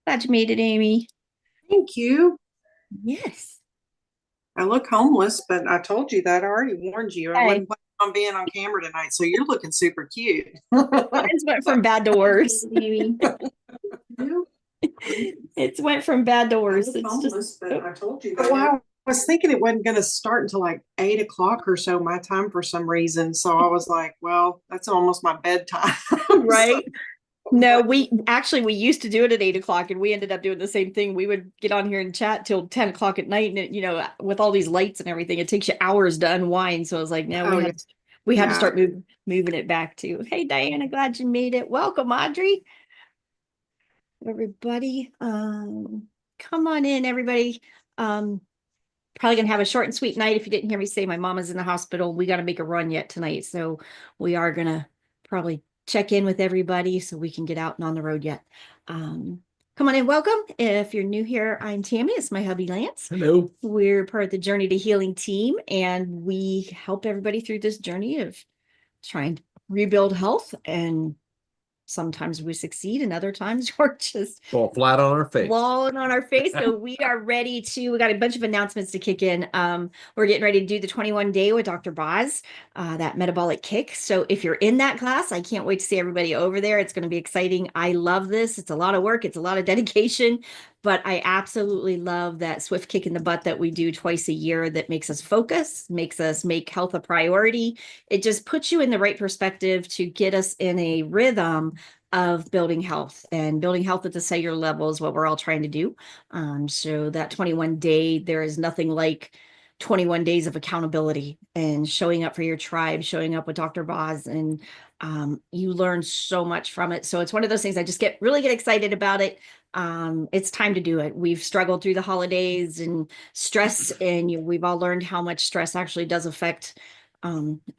Glad you made it, Amy. Thank you. Yes. I look homeless, but I told you that. I already warned you. I Hey, wasn't planning on being on camera tonight, so you're looking super cute. it's went from bad to worse, Amy. You? It's went from bad to I worse. look It's just, homeless, but oh, I told you that. Well, I was thinking it wasn't going to start until like 8 o'clock or so, my time for some reason. So I was like, well, that's almost my bedtime. So right. No, we used to do it at 8 o'clock and we ended up doing the same thing. We would get on here and chat till 10 o'clock at night. And with all these lights and everything, it takes you hours to unwind. So I was like, no, oh yeah, we had to yeah. start moving it back to, hey, Diana, glad you made it. Welcome, Audrey. Everybody. Come on in, everybody. Um, Probably gonna have a short and sweet night. If you didn't hear me say my mama's in the hospital, we got to make a run yet tonight. So we are gonna probably check in with everybody so we can get out and on the road yet. Um, Come on in, welcome. If you're new here, I'm Tammy. It's my hubby Lance. Hello. We're part of the Journey to Healing team, and we help everybody through this journey of trying to rebuild health. And sometimes we succeed, and other times we're just Fall flat on our face. falling on our face. So we are ready to, we got a bunch of announcements to kick in. We're getting ready to do the 21 day with Dr. Boz, that metabolic kick. So if you're in that class, I can't wait to see everybody over there. It's going to be exciting. I love this. It's a lot of work. It's a lot of dedication, but I absolutely love that swift kick in the butt that we do twice a year that makes us focus, makes us make health a priority. It just puts you in the right perspective to get us in a rhythm of building health at the cellular level is what we're all trying to do. So that 21 day, there is nothing like 21 days of accountability and showing up for your tribe, showing up with Dr. Boz, and you learn so much from it. So it's one of those things I just really get excited about it. It's time to do it. We've struggled through the holidays and stress, and we've all learned how much stress actually does affect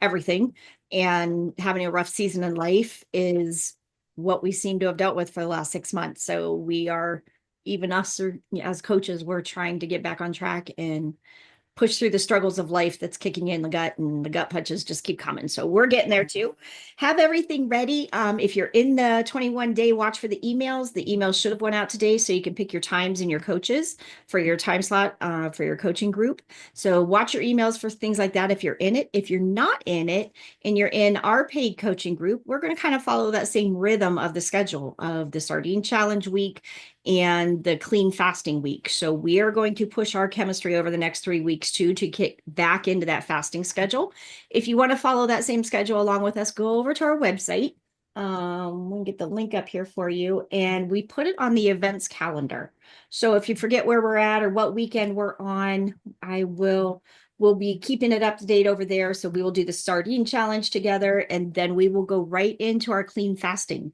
everything. And having a rough season in life is what we seem to have dealt with for the last 6 months. So we are, even us as coaches, we're trying to get back on track and push through the struggles of life that's kicking in the gut, and the gut punches just keep coming. So we're getting there too. Have everything ready. If you're in the 21 day, watch for the emails. The emails should have went out today, so you can pick your times and your coaches for your time slot for your coaching group. So watch your emails for things like that if you're in it. If you're not in it and you're in our paid coaching group, we're going to kind of follow that same rhythm of the schedule of the sardine challenge week and the clean fasting week. So we are going to push our chemistry over the next 3 weeks too, to kick back into that fasting schedule. If you want to follow that same schedule along with us, go over to our website. We'll get the link up here for you, and we put it on the events calendar. So if you forget where we're at or what weekend we're on, we'll be keeping it up to date over there. So we will do the sardine challenge together, and then we will go right into our clean fasting.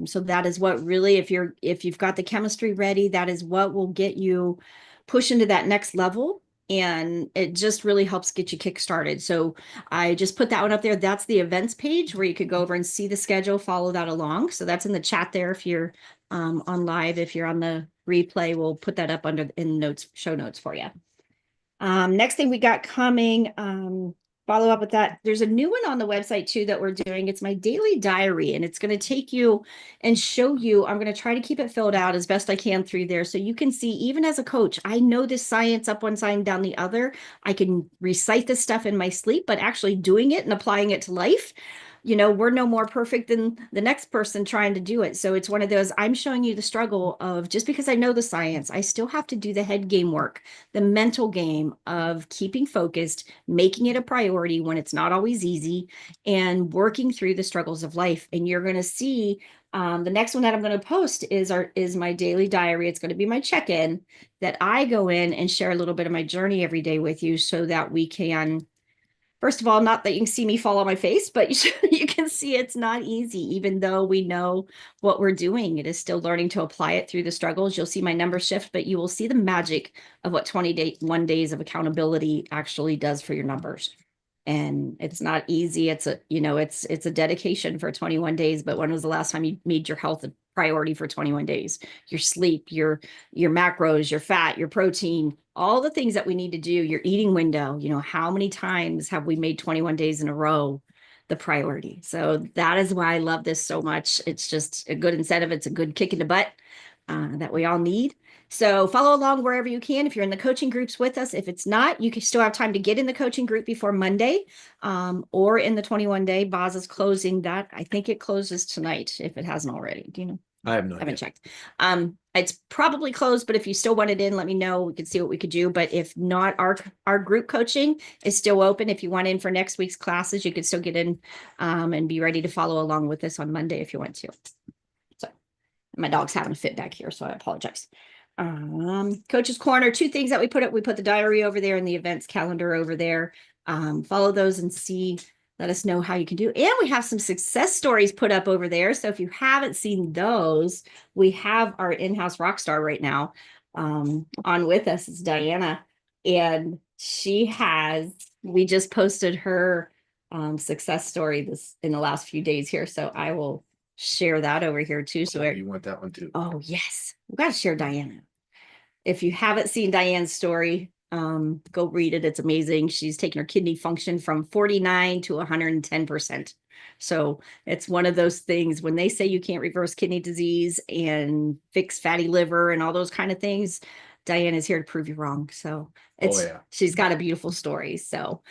So that is what really, if you've got the chemistry ready, that is what will get you push into that next level. And it just really helps get you kick started. So I just put that one up there. That's the events page where you could go over and see the schedule, follow that along. So that's in the chat there. If you're on live, if you're on the replay, we'll put that up under in notes, show notes for you. Next thing we got coming, follow up with that. There's a new one on the website too that we're doing. It's my daily diary, and it's going to take you and show you. I'm going to try to keep it filled out as best I can through there, so you can see, even as a coach, I know this science up one side and down the other. I can recite this stuff in my sleep, but actually doing it and applying it to life, we're no more perfect than the next person trying to do it. So it's one of those, I'm showing you the struggle of, just because I know the science, I still have to do the head game work, the mental game of keeping focused, making it a priority when it's not always easy, and working through the struggles of life. And you're going to see the next one that I'm going to post is my daily diary. It's going to be my check-in that I go in and share a little bit of my journey every day with you, so that we can, first of all, not that you can see me fall on my face, but you can see it's not easy. Even though we know what we're doing, it is still learning to apply it through the struggles. You'll see my numbers shift, but you will see the magic of what 21 days of accountability actually does for your numbers. And it's not easy. It's a dedication for 21 days. But when was the last time you made your health a priority for 21 days? Your sleep, your macros, your fat, your protein, all the things that we need to do, your eating window. How many times have we made 21 days in a row the priority? So that is why I love this so much. It's just a good incentive. It's a good kick in the butt. that we all need. So follow along wherever you can. If you're in the coaching groups with us, if it's not, you can still have time to get in the coaching group before Monday, or in the 21 day. Boz is closing that. I think it closes tonight if it hasn't already. Do you know? I have no Haven't idea. checked. It's probably closed, but if you still want it in, let me know. We can see what we could do. But if not, our group coaching is still open. If you want in for next week's classes, you could still get in and be ready to follow along with us on Monday if you want to. So my dog's having a fit back here, so I apologize. Coach's Corner, two things that we put up. We put the diary over there and the events calendar over there. Follow those and see. Let us know how you can do. And we have some success stories put up over there. So if you haven't seen those, we have our in-house rock star right now on with us. It's Diana. And we just posted her success story in the last few days here. So I will share that over here too. So You want that one too? Oh, yes. We've got to share Diana. If you haven't seen Diane's story, go read it. It's amazing. She's taken her kidney function from 49 to 110%. So it's one of those things when they say you can't reverse kidney disease and fix fatty liver and all those kind of things, Diane is here to prove you wrong. So she's got a beautiful story. So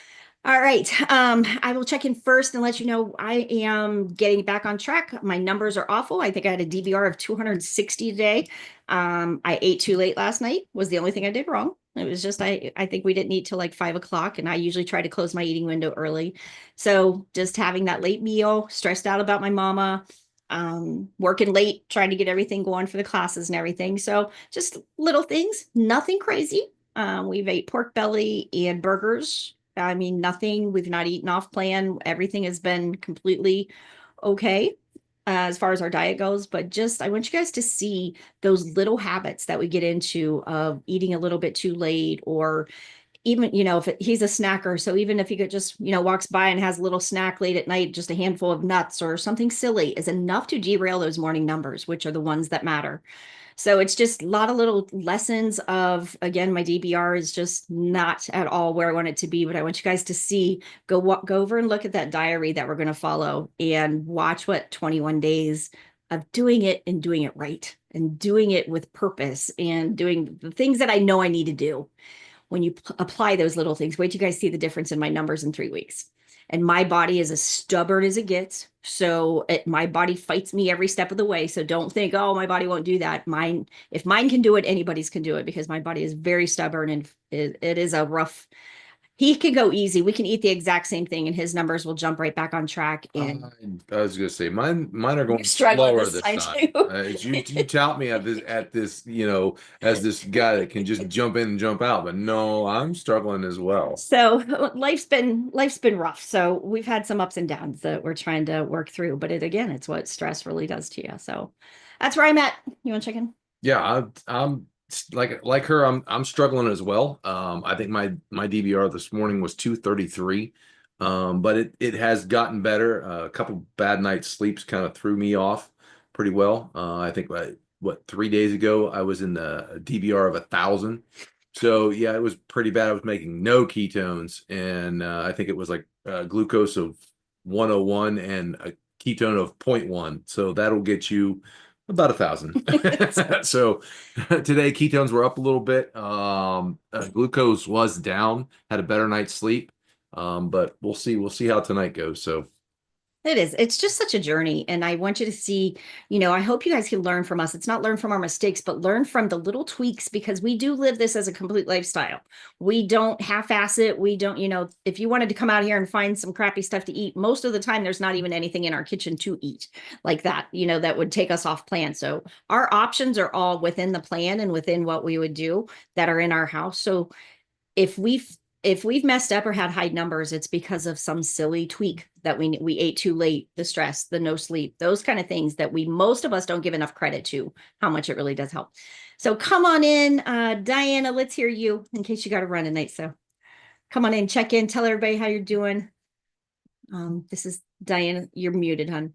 all right. I will check in first and let you know I am getting back on track. My numbers are awful. I think I had a DBR of 260 today. I ate too late last night was the only thing I did wrong. It was just, I think we didn't eat till like 5 o'clock, and I usually try to close my eating window early. So just having that late meal, stressed out about my mama, working late, trying to get everything going for the classes and everything. So just little things, nothing crazy. We've ate pork belly and burgers. I mean, nothing, we've not eaten off plan. Everything has been completely okay as far as our diet goes. But just, I want you guys to see those little habits that we get into of eating a little bit too late, or even, if he's a snacker. So even if he could just, walks by and has a little snack late at night, just a handful of nuts or something silly is enough to derail those morning numbers, which are the ones that matter. So it's just a lot of little lessons of, again, my DBR is just not at all where I want it to be, but I want you guys to see, go over and look at that diary that we're going to follow and watch what 21 days of doing it and doing it right and doing it with purpose and doing the things that I know I need to do. When you apply those little things, wait till you guys see the difference in my numbers in 3 weeks. And my body is as stubborn as it gets. So my body fights me every step of the way. So don't think, oh, my body won't do that. If mine can do it, anybody's can do it, because my body is very stubborn, and it is a rough. He can go easy. We can eat the exact same thing and his numbers will jump right back on track. And I was gonna say mine are going struggling slower this this time time. too. You tout me at this, as this guy that can just jump in and jump out, but no, I'm struggling as well. So life's been rough. So we've had some ups and downs that we're trying to work through, but it's what stress really does to you. So that's where I'm at. You want to check in? Yeah, I'm like her. I'm struggling as well. I think my DBR this morning was 233. But it has gotten better. A couple bad nights sleeps kind of threw me off pretty well. I think 3 days ago I was in a DBR of 1,000. So yeah, it was pretty bad. I was making no ketones, and I think it was like glucose of 101 and a ketone of 0.1. So that'll get you about 1,000. So today ketones were up a little bit. Glucose was down. Had a better night's sleep. But we'll see how tonight goes. So it's just such a journey. And I want you to see, I hope you guys can learn from us. It's not learn from our mistakes, but learn from the little tweaks, because we do live this as a complete lifestyle. We don't half-ass it. We don't, if you wanted to come out here and find some crappy stuff to eat, most of the time, there's not even anything in our kitchen to eat like that, that would take us off plan. So our options are all within the plan and within what we would do that are in our house. So if we've messed up or had high numbers, it's because of some silly tweak that we ate too late, the stress, the no sleep, those kind of things that most of us don't give enough credit to, how much it really does help. So come on in, Diana, let's hear you in case you got to run tonight. So come on in, check in, tell everybody how you're doing. This is Diana. You're muted, hon.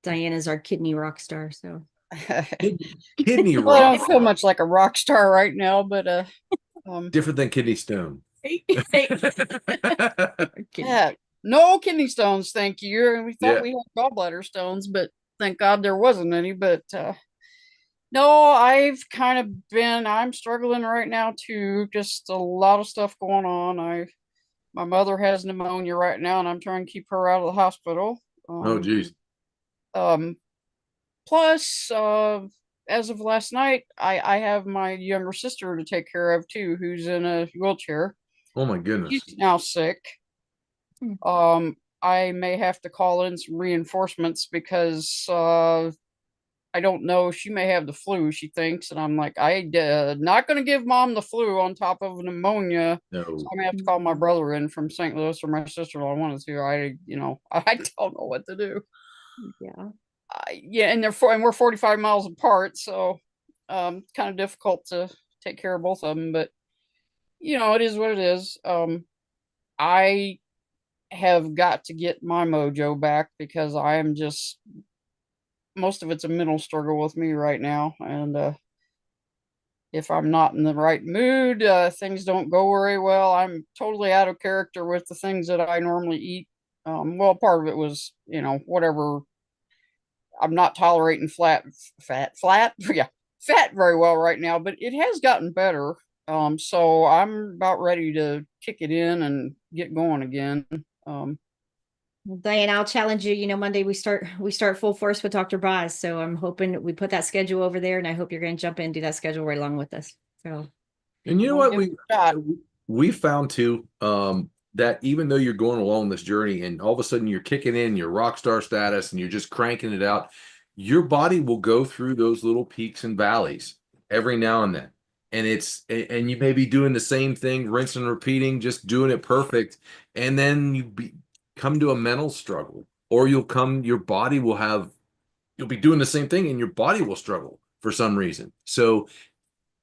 Diana's our kidney rock star. So kidney Well, I rock. don't feel much like a rock star right now, but Different than kidney stone. yeah, no kidney stones, thank you. We thought we had gallbladder stones, but thank God there wasn't any. But No, I'm struggling right now too. Just a lot of stuff going on. My mother has pneumonia right now, and I'm trying to keep her out of the hospital. Oh, geez. Um, Plus, as of last night, I have my younger sister to take care of too, who's in a wheelchair. Oh my goodness. She's now sick. Hmm. I may have to call in some reinforcements because I don't know. She may have the flu, she thinks, and I'm like, not going to give mom the flu on top of pneumonia. So No. I'm gonna have to call my brother in from St. Louis or my sister-in-law. I wanted to. I don't know what to do. Yeah. Yeah, and we're 45 miles apart, so kind of difficult to take care of both of them. But it is what it is. I have got to get my mojo back because I am just most of it's a mental struggle with me right now, and if I'm not in the right mood, things don't go very well. I'm totally out of character with the things that I normally eat. Well, part of it was, whatever. I'm not tolerating flat, yeah, fat very well right now, but it has gotten better. So I'm about ready to kick it in and get going again. Well, Diane, I'll challenge you. Monday we start full force with Dr. Boz. So I'm hoping we put that schedule over there, and I hope you're going to jump in and do that schedule right along with us. So And you know I'll what give it a shot. we found too, that even though you're going along this journey and all of a sudden you're kicking in your rock star status and you're just cranking it out, your body will go through those little peaks and valleys every now and then. And you may be doing the same thing, rinse and repeating, just doing it perfect. And then come to a mental struggle, or your body will you'll be doing the same thing and your body will struggle for some reason. So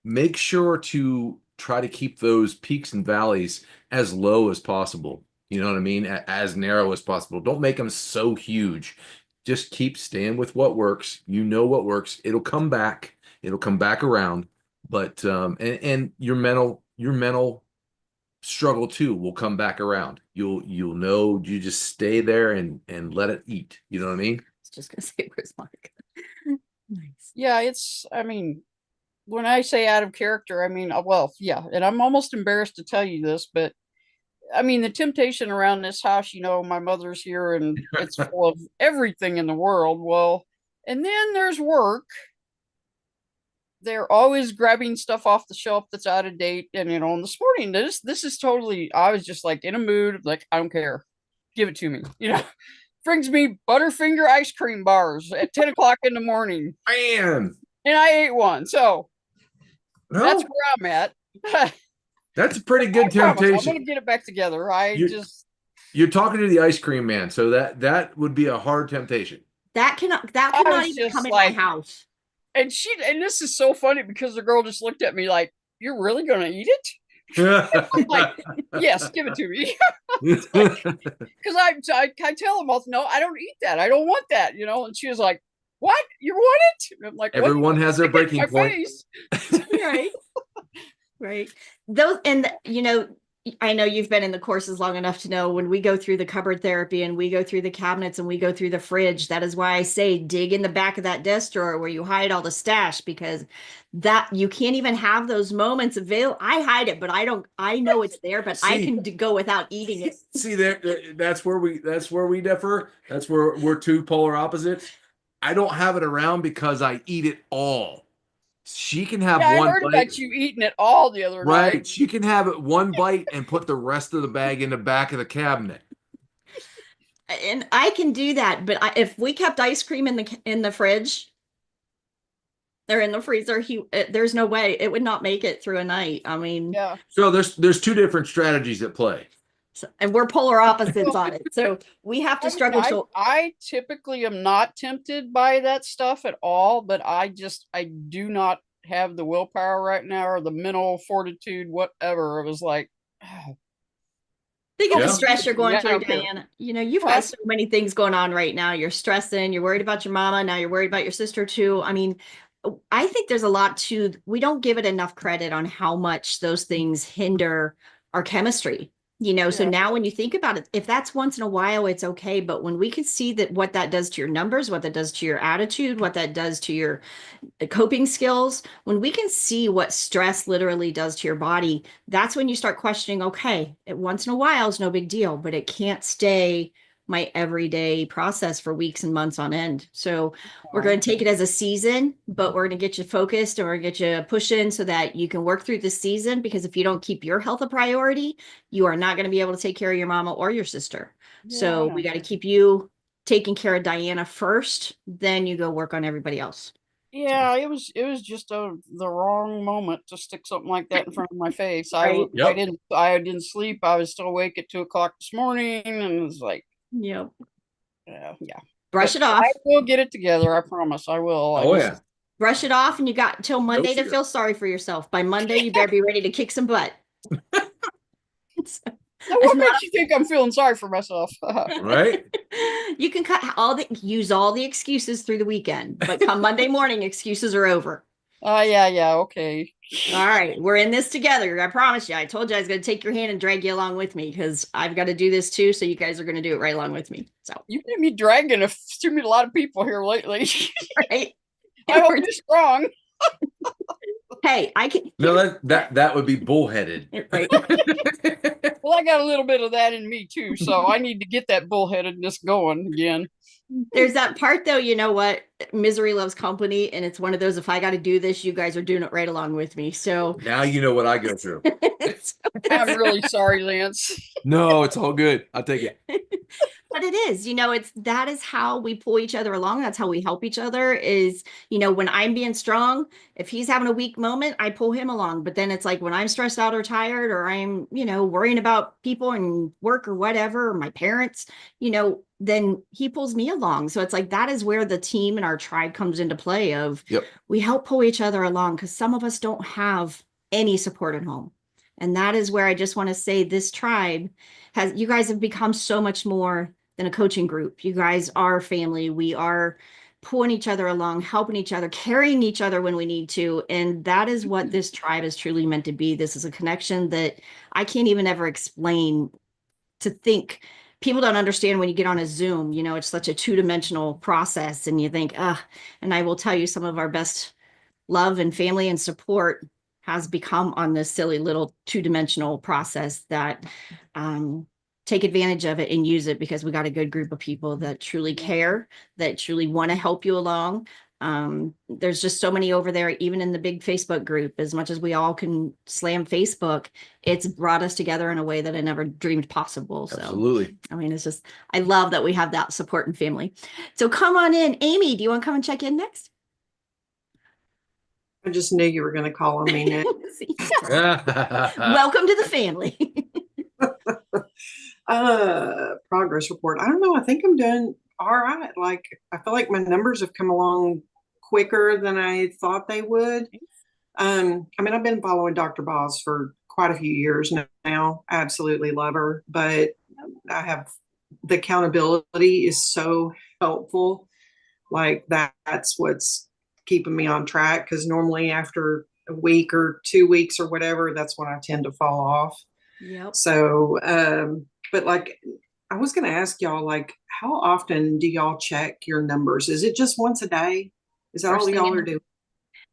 make sure to try to keep those peaks and valleys as low as possible. You know what I mean? As narrow as possible. Don't make them so huge. Just keep staying with what works. You know what works. It'll come back. It'll come back around. But and your mental struggle too will come back around. You'll know, you just stay there and let it eat. You know what I mean? I was just going to say, where's Monica? Nice. Yeah, I mean, when I say out of character, I mean, well, yeah, and I'm almost embarrassed to tell you this, but I mean, the temptation around this house, my mother's here and it's full of everything in the world. Well, and then there's work. They're always grabbing stuff off the shelf that's out of date. And, and this morning, this is totally, I was just like in a mood, like, I don't care. Give it to me. Brings me Butterfinger ice cream bars at 10 o'clock in the morning. Man, And I ate one. So that's no, where I'm at. that's a pretty good I promise, I'm temptation. going to get it back together. You're talking to the ice cream man, so that would be a hard temptation. That cannot was even just come in like- my house. And this is so funny because the girl just looked at me like, "You're really going to eat it?" I'm like, yes, give it to me. Because I tell them all, no, I don't eat that. I don't want that, And she was like, "What? You want it?" And I'm like, Everyone has their "Look at breaking my point. face." Right. Right. Those, and I know you've been in the courses long enough to know when we go through the cupboard therapy and we go through the cabinets and we go through the fridge, that is why I say dig in the back of that desk drawer where you hide all the stash, because that you can't even have those moments available. I hide it, but I know it's there, but I can go without eating it. See that's where we differ. That's where we're two polar opposites. I don't have it around because I eat it all. She can have Yeah, one I heard bite. about you eating it all the other Right. night. She can have it one bite and put the rest of the bag in the back of the cabinet. And I can do that, but if we kept ice cream in the fridge or in the freezer, there's no way it would not make it through a night. I mean, Yeah. So there's two different strategies at play. and we're polar opposites on it. So we have to struggle. I typically am not tempted by that stuff at all, but I do not have the willpower right now or the mental fortitude, whatever. It was like, Think of the Yeah. stress you're going Yeah, I through, don't care. Diana. You've got so many things going on right now. You're stressing, you're worried about your mama, now you're worried about your sister too. I mean, I think there's a lot we don't give it enough credit on how much those things hinder our chemistry. So Yeah. now when you think about it, if that's once in a while, it's okay. But when we can see that what that does to your numbers, what that does to your attitude, what that does to your coping skills, when we can see what stress literally does to your body, that's when you start questioning, okay, once in a while is no big deal, but it can't stay my everyday process for weeks and months on end. So we're going to take it as a season, but we're going to get you focused and we're going to get you pushing so that you can work through the season. Because if you don't keep your health a priority, you are not going to be able to take care of your mama or your sister. Yeah, I So know. we got to keep you taking care of Diana first, then you go work on everybody else. Yeah, it was just the wrong moment to stick something like that in front of my face. Right. Yep. I didn't sleep. I was still awake at 2 o'clock this morning, and it was like, Yep. yeah. Brush But it off. I will get it together. I promise. I will. Oh yeah. Brush it off, and you got till Monday to fear. feel sorry for yourself. By Monday, you better be ready to kick some butt. Now, what makes you think I'm feeling sorry for myself? Right. You can use all the excuses through the weekend, but come Monday morning, excuses are over. Yeah, okay. All right, we're in this together. I promise you. I told you I was going to take your hand and drag you along with me because I've got to do this too. So you guys are going to do it right along with me. So, You've been me dragging too many a lot of people here lately. right. I hope you're strong. Hey, I can. No, that would be bullheaded. Right. Well, I got a little bit of that in me too, so I need to get that bullheadedness going again. There's that part though, you know what? Misery loves company, and it's one of those, if I got to do this, you guys are doing it right along with me. So Now you know what I go through. I'm really sorry, Lance. No, it's all good. I'll take it. But it is, that is how we pull each other along. That's how we help each other is, when I'm being strong, if he's having a weak moment, I pull him along. But then it's like when I'm stressed out or tired, or I'm, worrying about people and work or whatever, or my parents, then he pulls me along. So it's like, that is where the team and our tribe comes into play of, Yep. we help pull each other along because some of us don't have any support at home. And that is where I just want to say this tribe you guys have become so much more than a coaching group. You guys are family. We are pulling each other along, helping each other, carrying each other when we need to. And that is what this tribe is truly meant to be. This is a connection that I can't even ever explain. To think people don't understand when you get on a Zoom, it's such a two-dimensional process and you think, and I will tell you some of our best love and family and support has become on this silly little two-dimensional process that take advantage of it and use it because we got a good group of people that truly care, that truly want to help you along. There's just so many over there, even in the big Facebook group, as much as we all can slam Facebook, it's brought us together in a way that I never dreamed possible. So, Absolutely. I mean, I love that we have that support and family. So come on in. Amy, do you want to come and check in next? I just knew you were going to call on me next. Welcome to the family. Progress report. I don't know. I think I'm doing all right. Like, I feel like my numbers have come along quicker than I thought they would. I mean, I've been following Dr. for quite a few years now. I absolutely love her, but I have the accountability is so helpful. Like that's what's keeping me on track. Cause normally after a week or 2 weeks or whatever, that's when I tend to fall off. Yep. So, but like, I was going to ask y'all, like, how often do y'all check your numbers? Is it just once a day? Is that all y'all are doing?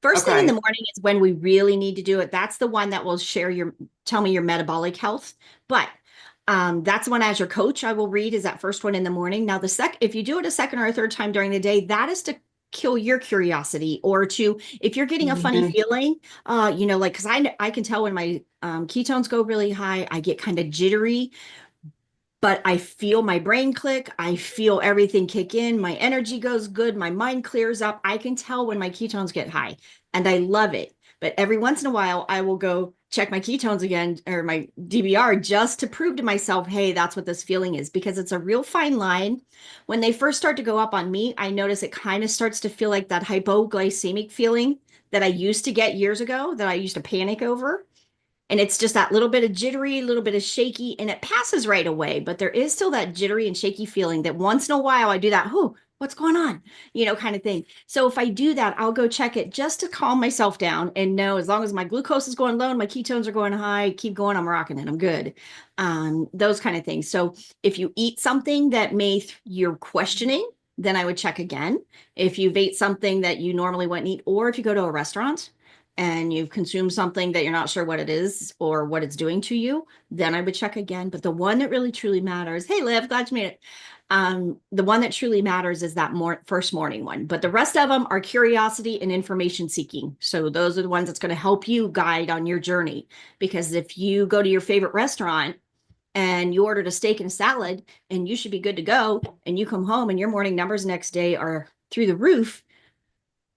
First thing in the morning is when we really need to do it. That's the one that will tell me your metabolic health. But that's one as your coach I will read is that first one in the morning. Now if you do it a second or a third time during the day, that is to kill your curiosity or if you're getting a funny feeling, like, cause I can tell when my ketones go really high, I get kind of jittery, but I feel my brain click. I feel everything kick in. My energy goes good. My mind clears up. I can tell when my ketones get high and I love it. But every once in a while, I will go check my ketones again or my DBR just to prove to myself, hey, that's what this feeling is, because it's a real fine line. When they first start to go up on me, I notice it kind of starts to feel like that hypoglycemic feeling that I used to get years ago that I used to panic over. And it's just that little bit of jittery, a little bit of shaky, and it passes right away. But there is still that jittery and shaky feeling that once in a while I do that, what's going on? Kind of thing. So if I do that, I'll go check it just to calm myself down and know as long as my glucose is going low and my ketones are going high, keep going, I'm rocking it, I'm good. Those kind of things. So if you eat something that you're questioning, then I would check again. If you've ate something that you normally wouldn't eat, or if you go to a restaurant and you've consumed something that you're not sure what it is or what it's doing to you, then I would check again. But the one that really truly matters, hey Liv, glad you made it. The one that truly matters is that first morning one, but the rest of them are curiosity and information seeking. So those are the ones that's going to help you guide on your journey. Because if you go to your favorite restaurant and you ordered a steak and a salad and you should be good to go, and you come home and your morning numbers next day are through the roof,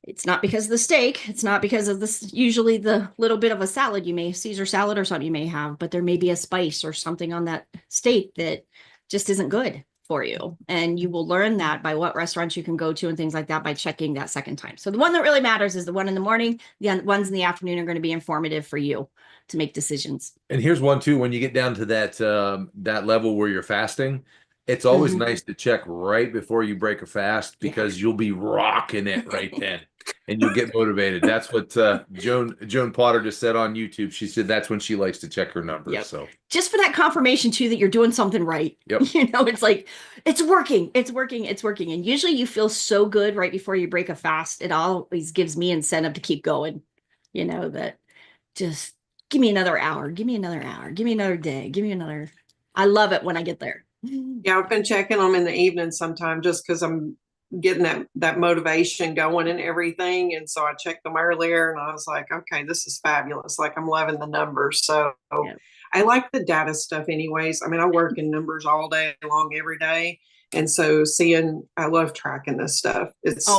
it's not because of the steak. It's not because of this, usually the little bit of a salad Caesar salad or something you may have, but there may be a spice or something on that steak that just isn't good for you. And you will learn that by what restaurants you can go to and things like that by checking that second time. So the one that really matters is the one in the morning. The ones in the afternoon are going to be informative for you to make decisions. And here's one too, when you get down to that level where you're fasting, it's always nice to check right before you break a fast, because you'll be rocking it right then and you'll get motivated. That's what Joan Potter just said on YouTube. She said that's when she likes to check her numbers. Yep. So just for that confirmation too, that you're doing something right. Yep. It's like, it's working. And usually you feel so good right before you break a fast. It always gives me incentive to keep going, that just give me another hour, give me another hour, give me another day, I love it when I get there. Yeah, I've been checking them in the evening sometime just because I'm getting that motivation going and everything. And so I checked them earlier and I was like, okay, this is fabulous. Like, I'm loving the numbers. So yeah. I like the data stuff anyways. I mean, I work in numbers all day long, every day. And so I love tracking this stuff.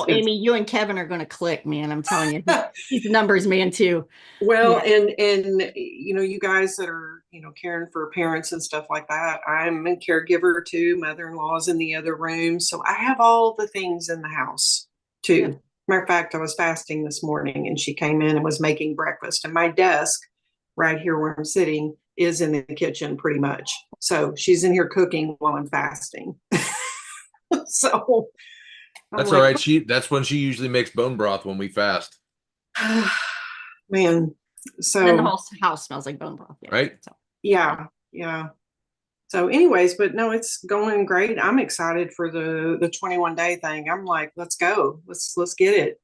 Amy, you and Kevin are going to click, man. I'm telling you, he's a numbers man too. Well, yeah. and you guys that are, caring for parents and stuff like that, I'm a caregiver too. Mother-in-law's in the other room. So I have all the things in the house too. Yeah. Matter of fact, I was fasting this morning and she came in and was making breakfast, and my desk right here where I'm sitting is in the kitchen pretty much. So she's in here cooking while I'm fasting. So that's all right. That's when she usually makes bone broth when we fast. Man. So and then the whole house smells like bone broth. Yeah. Right. So, yeah. So anyways, but no, it's going great. I'm excited for the 21-day thing. I'm like, let's go. Let's get it.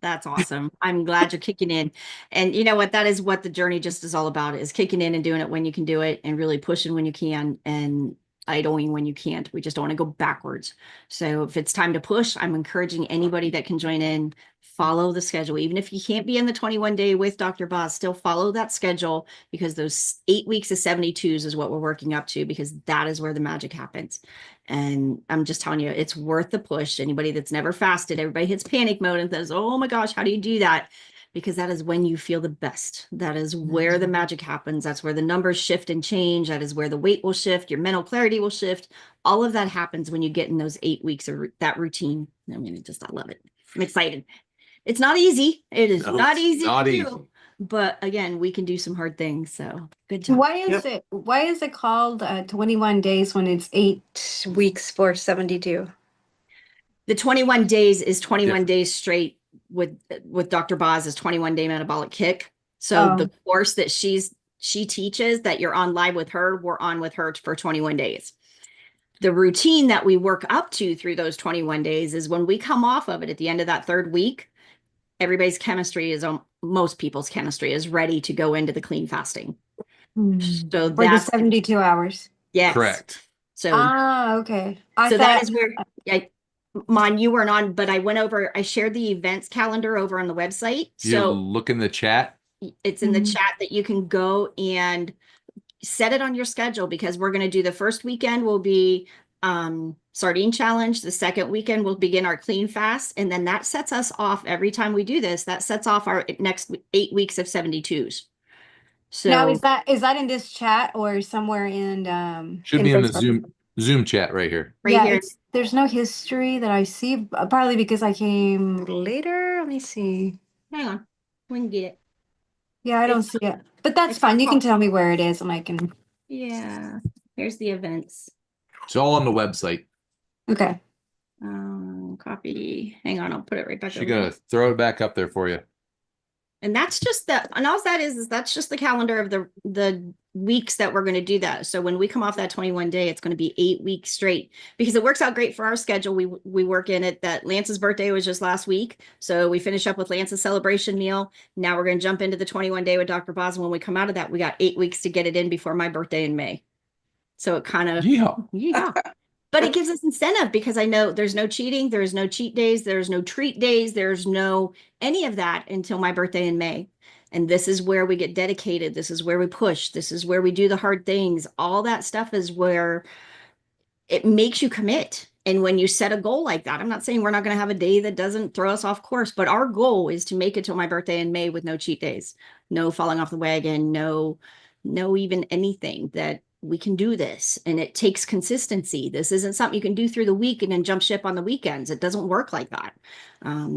That's awesome. I'm glad you're kicking in. And you know what? That is what the journey just is all about, is kicking in and doing it when you can do it, and really pushing when you can, and idling when you can't. We just don't want to go backwards. So if it's time to push, I'm encouraging anybody that can join in, follow the schedule. Even if you can't be in the 21-day with Dr. Boz, still follow that schedule, because those 8 weeks of 72s is what we're working up to, because that is where the magic happens. And I'm just telling you, it's worth the push. Anybody that's never fasted, everybody hits panic mode and says, oh my gosh, how do you do that? Because that is when you feel the best. That is where the magic happens. That's where the numbers shift and change. That is where the weight will shift. Your mental clarity will shift. All of that happens when you get in those 8 weeks of that routine. I mean, I love it. I'm excited. It's not easy. It is not easy to do. But again, we can do some hard things. So good job. Why is it called 21 days when it's 8 weeks for 72? The 21 days is 21 days straight with Dr. Boz's 21-day metabolic kick. So the course that she teaches that you're on live with her, we're on with her for 21 days. The routine that we work up to through those 21 days is when we come off of it at the end of that third week, everybody's chemistry most people's chemistry is ready to go into the clean fasting. So for the 72 hours. Yes. Correct. So okay. That is where Mon, you weren't on, but I shared the events calendar over on the website. So look in the chat. It's in the chat that you can go and set it on your schedule, because we're going to do the first weekend will be sardine challenge. The second weekend will begin our clean fast. And then that sets us off every time we do this. That sets off our next 8 weeks of 72s. So now is that in this chat or somewhere in should be in the Zoom chat right here. Here. There's no history that I see, partly because I came later. Let me see. Hang on. We can get it. Yeah, I don't see it. But that's fine. You can tell me where it is and I can. Yeah. Here's the events. It's all on the website. Okay. Come Copy. Hang on, I'll put it right back She's over gonna there. throw it back up there for you. And that's just that. And all that is that's just the calendar of the weeks that we're going to do that. So when we come off that 21 day, it's going to be 8 weeks straight because it works out great for our schedule. We work in it that Lance's birthday was just last week. So we finish up with Lance's celebration meal. Now we're going to jump into the 21 day with Dr. Boz. And when we come out of that, we got 8 weeks to get it in before my birthday in May. So it kind of, yeah. But it gives us incentive because I know there's no cheating, there's no cheat days, there's no treat days, there's no any of that until my birthday in May. And this is where we get dedicated. This is where we push. This is where we do the hard things. All that stuff is where it makes you commit. And when you set a goal like that, I'm not saying we're not going to have a day that doesn't throw us off course, but our goal is to make it till my birthday in May with no cheat days, no falling off the wagon, no even anything that we can do this. And it takes consistency. This isn't something you can do through the week and then jump ship on the weekends. It doesn't work like that.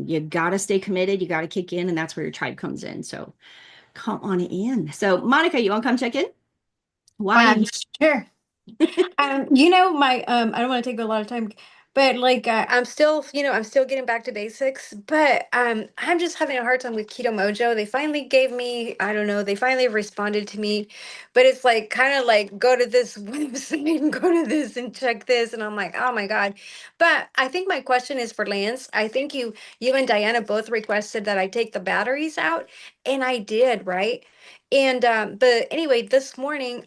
You got to stay committed. You got to kick in, and that's where your tribe comes in. So come on in. So Monica, you want to come check in? Why? Sure. You know, my I don't want to take a lot of time, but like I'm still, I'm still getting back to basics, but I'm just having a hard time with Keto Mojo. They finally gave me, I don't know, they finally responded to me, but it's like kind of like go to this website and go to this and check this, and I'm like, oh my God. But I think my question is for Lance. I think you and Diana both requested that I take the batteries out, and I did, right? And but anyway, this morning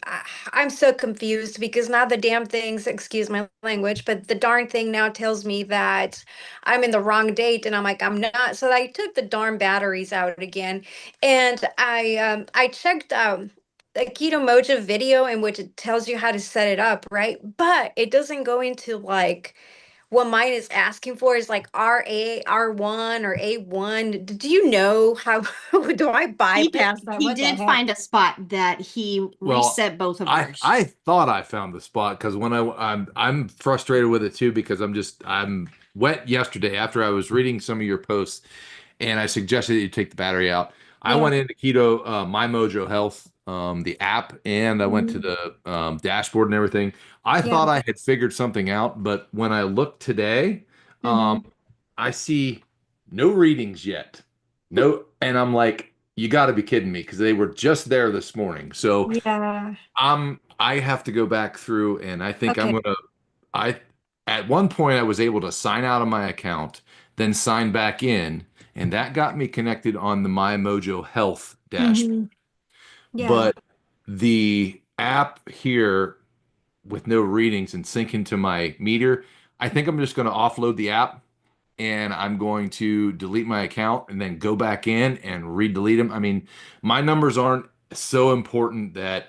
I'm so confused because now the damn things, excuse my language, but the darn thing now tells me that I'm in the wrong date, and I'm like, I'm not. So I took the darn batteries out again, and I checked the Keto Mojo video in which it tells you how to set it up, right? But it doesn't go into like what mine is asking for is like RA, R1 or A1. Do you know how do I bypass that? He What the did heck? find a spot that he reset both of ours. I thought I found the spot because when I'm frustrated with it too because I'm wet yesterday after I was reading some of your posts and I suggested that you take the battery out. I Yeah. went into Keto My Mojo Health the app and I went to the dashboard and everything. I Yeah. thought I had figured something out, but when I look today, I see no readings yet. No, and I'm like, you got to be kidding me because they were just there this morning. So Yeah. I have to go back through and I think I'm Okay. gonna I at one point I was able to sign out of my account, then sign back in, and that got me connected on the My Mojo Health dashboard. Yeah. But the app here with no readings and sync into my meter, I think I'm just going to offload the app and I'm going to delete my account and then go back in and re-delete them. I mean, my numbers aren't so important that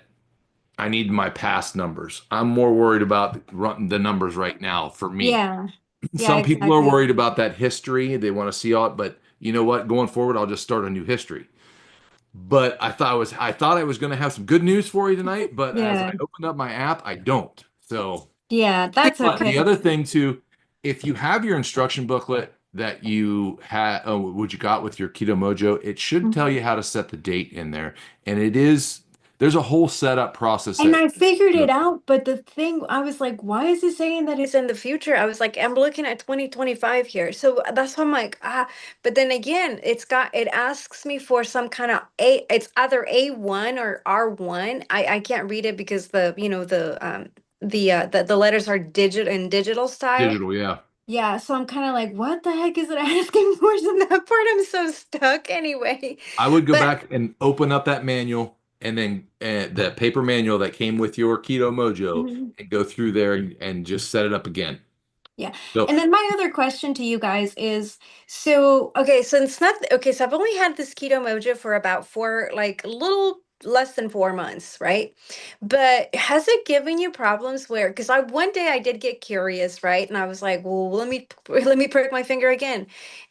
I need my past numbers. I'm more worried about the numbers right now for me. Yeah. Yeah, Some people are exactly. worried about that history. They want to see all it, but you know what? Going forward, I'll just start a new history. But I thought I was going to have some good news for you tonight, but as I Yeah. opened up my app, I don't. So, Yeah, that's but the okay. other thing too, if you have your instruction booklet that you had, what you got with your Keto Mojo, it should tell you how to set the date in there, and there's a whole setup process. And I figured it out, but the thing, I was like, why is it saying that it's in the future? I was like, I'm looking at 2025 here. So that's why I'm like, but then again, it asks me for some kind of it's either A1 or R1. I can't read it because the letters are digital style. Digital, yeah. Yeah, so I'm kind of like, what the heck is it asking for? So that part I'm so stuck anyway. I would go But back and open up that manual and then that paper manual that came with your Keto Mojo Mhm. and go through there and just set it up again. Yeah. So And then my other question to you guys is, so okay, so it's not okay, so I've only had this Keto Mojo for about like a little less than 4 months, right? But has it given you problems where, because I one day I did get curious, right? And I was like, well, let me prick my finger again.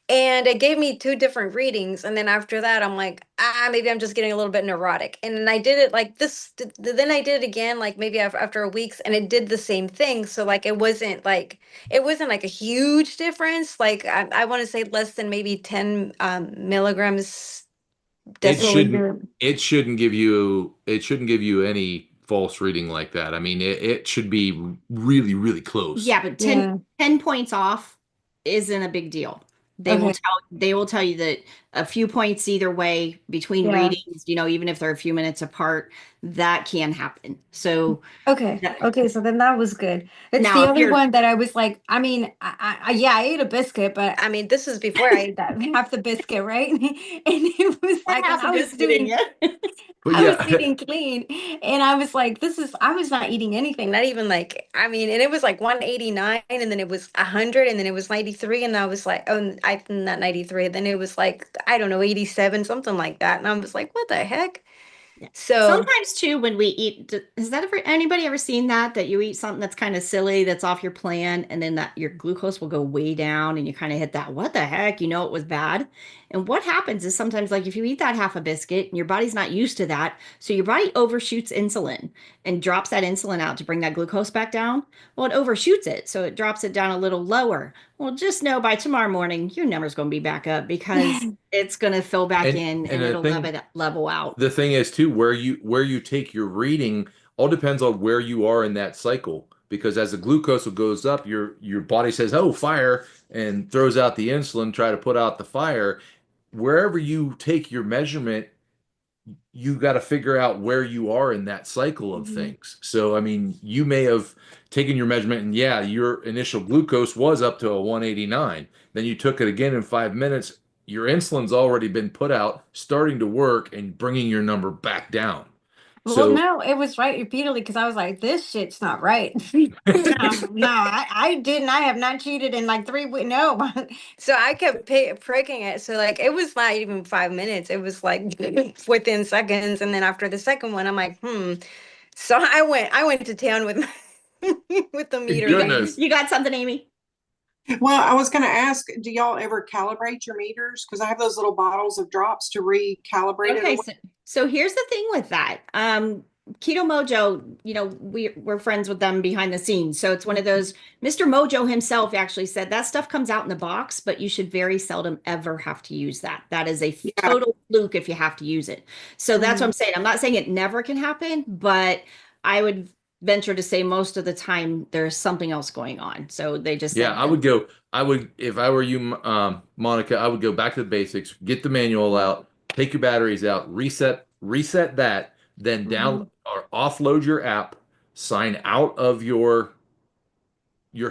And it gave me two different readings. And then after that, I'm like, maybe I'm just getting a little bit neurotic. And then I did it like this. Then I did it again, like maybe after a week, and it did the same thing. So like it wasn't like a huge difference. Like I want to say less than maybe 10 milligrams it shouldn't deciliter. it shouldn't give you any false reading like that. I mean, it should be really, really close. Yeah, but Yeah. 10 points off isn't a big deal. Okay. They will tell you that a few points either way between Yeah. readings, you know, even if they're a few minutes apart, that can happen. So Okay. that, Okay. So then that was good. It's now the if only you're one that I was like, I mean, yeah, I ate a biscuit, but I mean, this is before I ate that half the biscuit, right? And it was had like, and half a biscuit in you. But I was yeah, eating clean, and I was like, I was not eating anything, not even like, I mean, and it was like 189, and then it was 100, and then it was 93, and I was like, oh, not 93, then it was like, I don't know, 87, something like that. And I was like, what the heck? Yeah. So, Sometimes too, when we eat, has that ever anybody ever seen that you eat something that's kind of silly that's off your plan, and then that your glucose will go way down, and you kind of hit that what the heck, you know it was bad. And what happens is sometimes like if you eat that half a biscuit and your body's not used to that, so your body overshoots insulin and drops that insulin out to bring that glucose back down. Well, it overshoots it, so it drops it down a little lower. Well, just know by tomorrow morning your number's going to be back up because it's going to fill back in and and it'll level out. the thing is too, where you take your reading all depends on where you are in that cycle. Because as the glucose goes up, your body says, "Oh, fire," and throws out the insulin, try to put out the fire. Wherever you take your measurement, you got to figure out where you are in that cycle of Mhm. things. So, I mean, you may have taken your measurement and yeah, your initial glucose was up to a 189. Then you took it again in 5 minutes. Your insulin's already been put out, starting to work and bringing your number back down. Well, So, no, it was right repeatedly because I was like, this shit's not right. No, I didn't. I have not cheated in like 3 weeks. No. So I kept pricking it. So like it was not even 5 minutes. It was like within seconds. And then after the second one, I'm like, hmm. So I went to town with with the meter then. goodness. You got something, Amy? Well, I was going to ask, do y'all ever calibrate your meters? Because I have those little bottles of drops to recalibrate it. Okay, so here's the thing with that. Keto Mojo, you know, we're friends with them behind the scenes. So it's one of those, Mr. Mojo himself actually said that stuff comes out in the box, but you should very seldom ever have to use that. That is a Yeah. total fluke if you have to use it. So that's what I'm Mhm. saying. I'm not saying it never can happen, but I would venture to say most of the time there's something else going on. So they just Yeah, said, if I were you, Monica, I would go back to the basics, get the manual out, take your batteries out, reset that, then down Mhm. or offload your app, sign out of your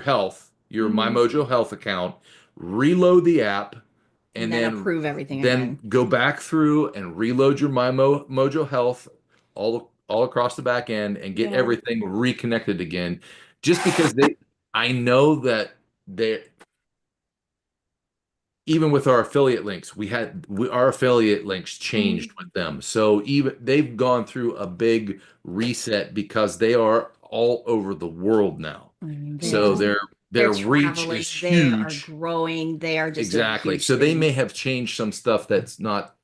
health, your Mhm. MyMojo Health account, reload the app, and and then then approve everything then again. go back through and reload your Mojo Health all across the back end and get Yeah. everything reconnected again. Just because I know that they even with our affiliate links, our affiliate links Mhm. changed with them. So even they've gone through a big reset because they are all over the world now. I mean, So Yeah. they're their reach traveling, is they are huge. growing, they are just doing Exactly. huge So they may things. have changed some stuff that's not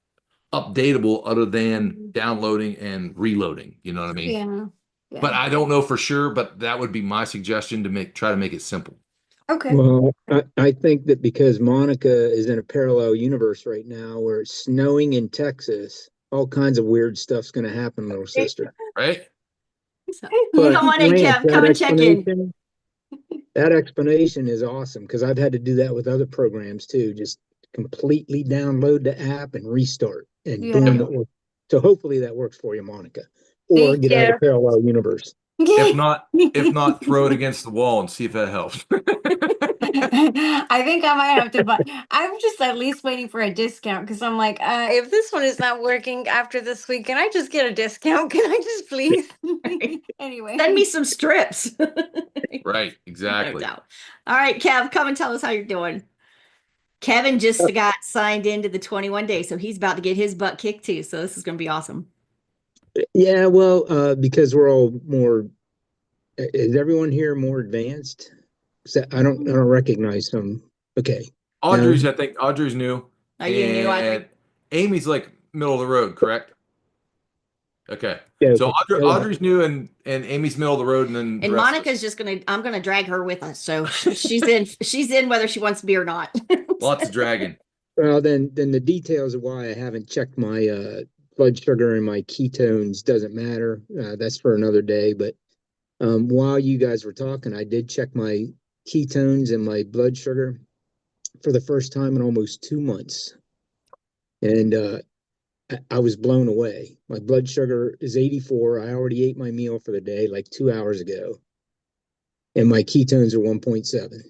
updatable other than Mhm. downloading and reloading. You know what I mean? Yeah. But Yeah. I don't know for sure, but that would be my suggestion to try to make it simple. Okay. Well, I think that because Monica is in a parallel universe right now where it's snowing in Texas, all kinds of weird stuff's going to happen, little sister. Right? So, But come on in, Lance, Kev, come and check in. that explanation is awesome because I've had to do that with other programs too. Just completely download the app and restart, and boom, Yeah. it works. So hopefully that works for you, Monica. Or Thank get out of you. the parallel universe. If not, throw it against the wall and see if that helps. I think I might have to buy. I'm just at least waiting for a discount because I'm like, if this one is not working after this week, can I just get a discount? Can I just please? Right. Anyway. Send me some strips. Right, No exactly. doubt. All right, Kev, come and tell us how you're doing. Kevin just got signed into the 21 days, so he's about to get his butt kicked too. So this is going to be awesome. Yeah, well, because we're all more. Is everyone here more advanced? 'Cause I don't recognize some. Okay. No? I think Audrey's new, Are you new, and Audrey? Amy's like middle of the road, correct? Okay. Yeah, So okay. Audrey's new and Amy's middle of the road, and then the And rest of us. Monica's just gonna, I'm gonna drag her with us. So she's in whether she wants to be or not. Lots of dragging. Well, then the details of why I haven't checked my blood sugar and my ketones doesn't matter. That's for another day. But while you guys were talking, I did check my ketones and my blood sugar. for the first time in almost 2 months. And I was blown away. My blood sugar is 84. I already ate my meal for the day like 2 hours ago. And my ketones are 1.7.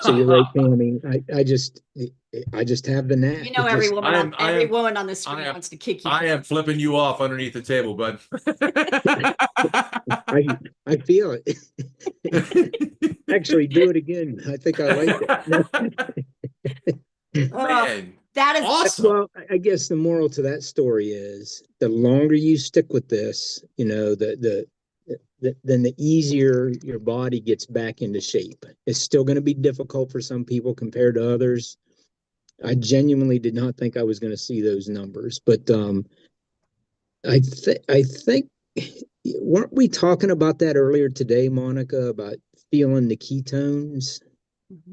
So you're right, Tammy. I just have the knack. You know, It every just, woman, every am- woman on the screen I am- wants to kick you. I am flipping you off underneath the table, bud. I feel it. Actually, do it again. I think I like that. Man, That is awesome. Well, I guess the moral to that story is the longer you stick with this, you know, then the easier your body gets back into shape. It's still going to be difficult for some people compared to others. I genuinely did not think I was going to see those numbers, but I think weren't we talking about that earlier today, Monica, about feeling the ketones?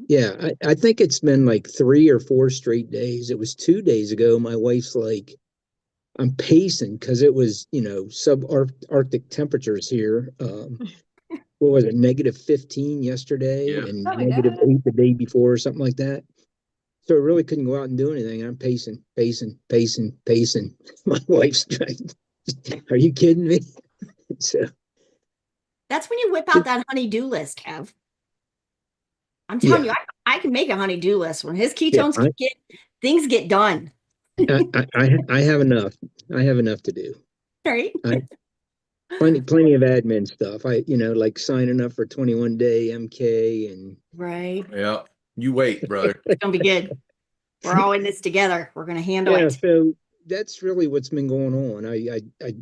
Yeah, I think it's been like 3 or 4 straight days. It was 2 days ago. My wife's like, I'm pacing because it was, you know, subarctic temperatures here. What was it, -15 yesterday Yeah. and Oh my -8 the day before or something like that. So I really couldn't go out and do anything. I'm pacing, pacing, pacing, pacing. My wife's trying, are you kidding me? So That's when you whip out that honey-do list, Kev. I'm telling you, I can make a honey-do list. When his ketones kick in, things get done. I have enough. I have enough to do. Right? Plenty of admin stuff. Like signing up for 21-day MK and Right. Yeah. You wait, brother. It's gonna be good. We're all in this together. We're gonna handle yeah. it. So that's really what's been going on. I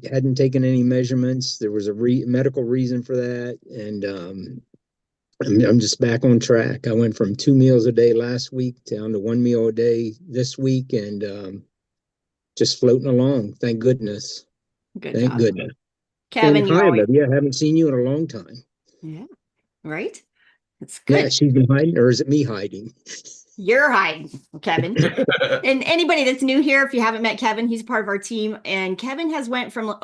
hadn't taken any measurements. There was a medical reason for that, and I'm just back on track. I went from 2 meals a day last week down to 1 meal a day this week, and just floating along. Thank goodness. Good Thank job. goodness. Kevin, and you hi, always, Olivia. I haven't seen you in a long time. yeah, right? It's Yeah, good. she's been hiding, or is it me hiding? You're hiding, Kevin. And anybody that's new here, if you haven't met Kevin, he's part of our team. And Kevin has went from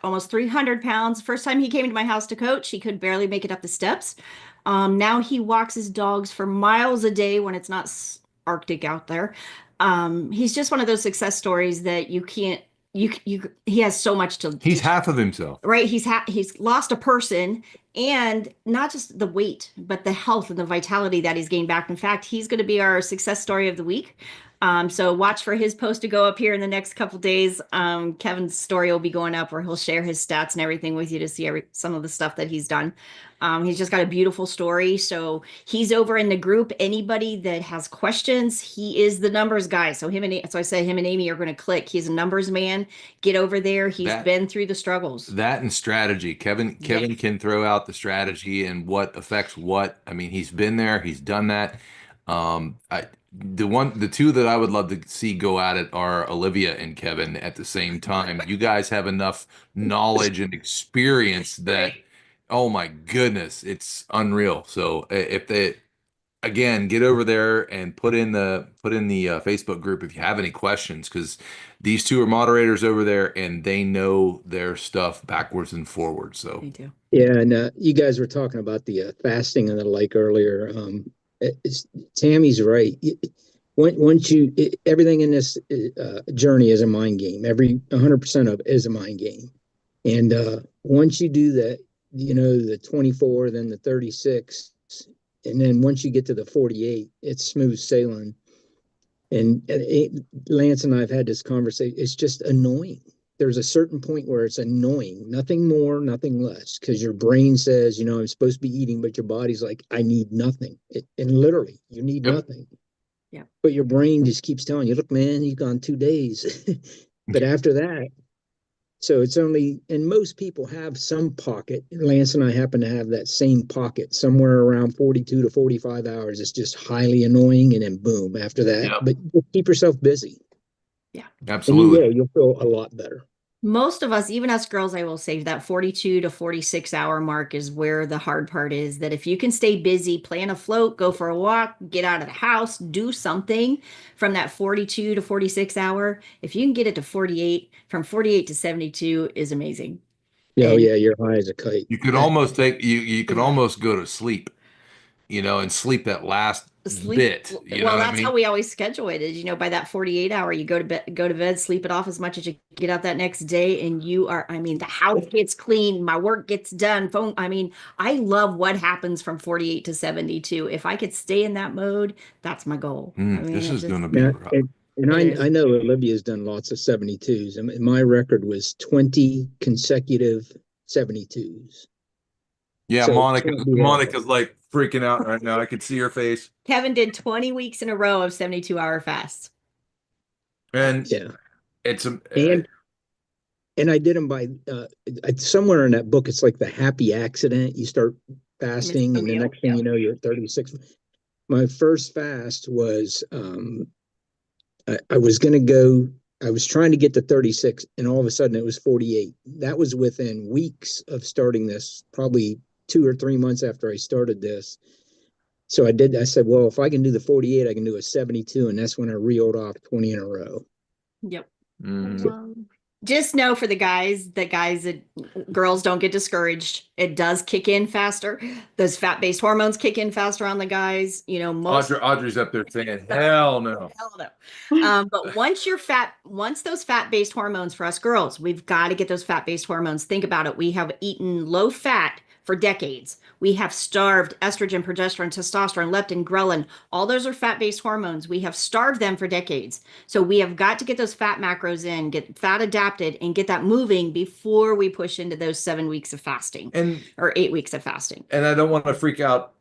almost 300 pounds. First time he came to my house to coach, he could barely make it up the steps. Now he walks his dogs for miles a day when it's not Arctic out there. He's just one of those success stories that you can't. He has so much to. He's half of himself. Right. He's lost a person, and not just the weight, but the health and the vitality that he's gained back. In fact, he's going to be our success story of the week. So watch for his post to go up here in the next couple days. Kevin's story will be going up where he'll share his stats and everything with you to see some of the stuff that he's done. He's just got a beautiful story. So he's over in the group. Anybody that has questions, he is the numbers guy. So I said him and Amy are going to click. He's a numbers man. Get over there. He's been through the struggles. That and strategy. Kevin can throw out the strategy and what affects what. I mean, he's been there. He's done that. The two that I would love to see go at it are Olivia and Kevin at the same time. You guys have enough knowledge and experience that, oh my goodness, it's unreal. So if they, again, get over there and put in the Facebook group if you have any questions, because these two are moderators over there and they know their stuff backwards and forwards. So They do. Yeah, and you guys were talking about the fasting and the like earlier. Tammy's right. Everything in this journey is a mind game. Every 100% of it is a mind game. And once you do that, the 24, then the 36, and then once you get to the 48, it's smooth sailing. And Lance and I have had this conversation. It's just annoying. There's a certain point where it's annoying, nothing more, nothing less, because your brain says, I'm supposed to be eating, but your body's like, I need nothing. And literally, you need nothing. Yeah. But your brain just keeps telling you, look, man, you've gone 2 days. But after that, so it's only, and most people have some pocket. Lance and I happen to have that same pocket somewhere around 42 to 45 hours. It's just highly annoying. And then boom, after that, but keep yourself busy. Yeah, absolutely. And you'll feel a lot better. Most of us, even us girls, I will say that 42 to 46 hour mark is where the hard part is. That if you can stay busy, plan a float, go for a walk, get out of the house, do something from that 42 to 46 hour, if you can get it to 48, from 48 to 72 is amazing. Yeah, you're high as a kite. You could almost take you could almost go to sleep, and sleep that last sleep. bit. You know Well, what I that's how mean? we always schedule it is, by that 48 hour, you go to bed, sleep it off as much as you get out that next day. And the house gets clean, my work gets done, I love what happens from 48 to 72. If I could stay in that mode, that's my goal. This It is just, going to be Yeah, rough. and it I is. know Olivia's done lots of 72s. I mean, my record was 20 consecutive 72s. Yeah, So it can't be that hard. Monica's like freaking out right now. I can see her face. Kevin did 20 weeks in a row of 72-hour fasts. And Yeah. it's And I did them by somewhere in that book. It's like the happy accident. You start Miss fasting, a and the meal. next thing you know, you're at 36. My first fast was I was going to go. I was trying to get to 36, and all of a sudden it was 48. That was within weeks of starting this, probably 2 or 3 months after I started this. So I did. I said, well, if I can do the 48, I can do a 72, and that's when I reeled off 20 in a row. Yep. mhm. Well, just know for the guys that girls don't get discouraged. It does kick in faster. Those fat-based hormones kick in faster on the guys. Most Audrey's up there saying, "Hell no." hell no. But once those fat-based hormones for us girls, we've got to get those fat-based hormones. Think about it. We have eaten low fat for decades. We have starved estrogen, progesterone, testosterone, leptin, ghrelin. All those are fat-based hormones. We have starved them for decades. So we have got to get those fat macros in, get fat adapted, and get that moving before we push into those 7 weeks of fasting And or 8 weeks of fasting. I don't want to freak out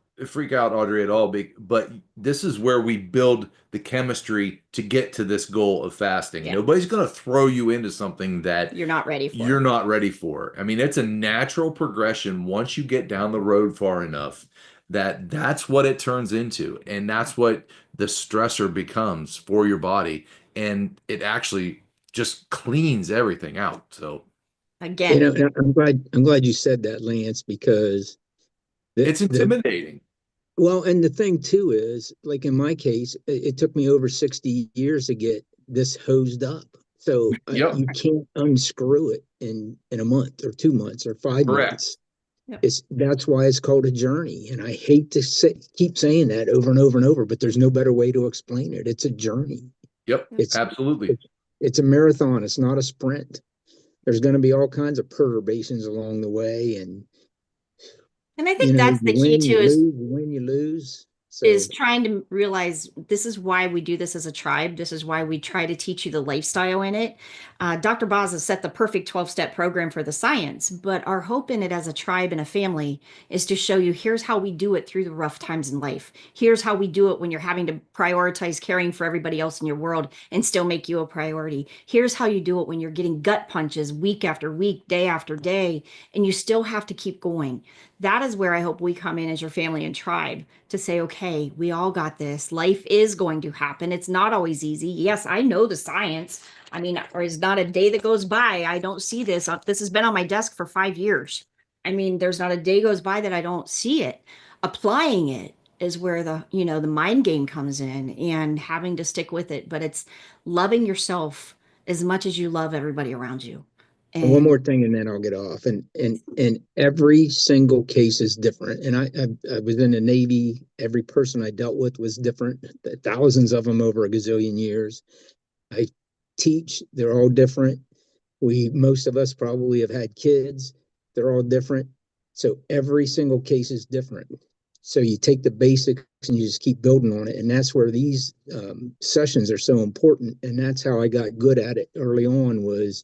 Audrey at all, but this is where we build the chemistry to get to this goal of fasting. Yeah. Nobody's going to throw you into something that You're not ready for. you're not ready for. I mean, it's a natural progression once you get down the road far enough that's what it turns into, and that's what the stressor becomes for your body, and it actually just cleans everything out. So Again, I'm glad you said that, Lance, because it's intimidating. well, and the thing too is, like in my case, it took me over 60 years to get this hosed up. So Yep. you can't unscrew it in a month or 2 months or 5 months. Yep. That's why it's called a journey. And I hate to keep saying that over and over and over, but there's no better way to explain it. It's a journey. Yep, It's absolutely. it's a marathon. It's not a sprint. There's going to be all kinds of perturbations along the way, and I think that's the you key win, too you is lose, you win, you lose. So is trying to realize this is why we do this as a tribe. This is why we try to teach you the lifestyle in it. Dr. Boz has set the perfect 12-step program for the science, but our hope in it as a tribe and a family is to show you here's how we do it through the rough times in life. Here's how we do it when you're having to prioritize caring for everybody else in your world and still make you a priority. Here's how you do it when you're getting gut punches week after week, day after day, and you still have to keep going. That is where I hope we come in as your family and tribe to say, okay, we all got this. Life is going to happen. It's not always easy. Yes, I know the science. There's not a day that goes by I don't see this. This has been on my desk for 5 years. There's not a day goes by that I don't see it. Applying it is where the mind game comes in and having to stick with it. But it's loving yourself as much as you love everybody around you. and one more thing, and then I'll get off. And every single case is different. And I was in the Navy. Every person I dealt with was different. Thousands of them over a gazillion years. I teach. They're all different. Most of us probably have had kids. They're all different. So every single case is different. So you take the basics and you just keep building on it. And that's where these sessions are so important. And that's how I got good at it early on, was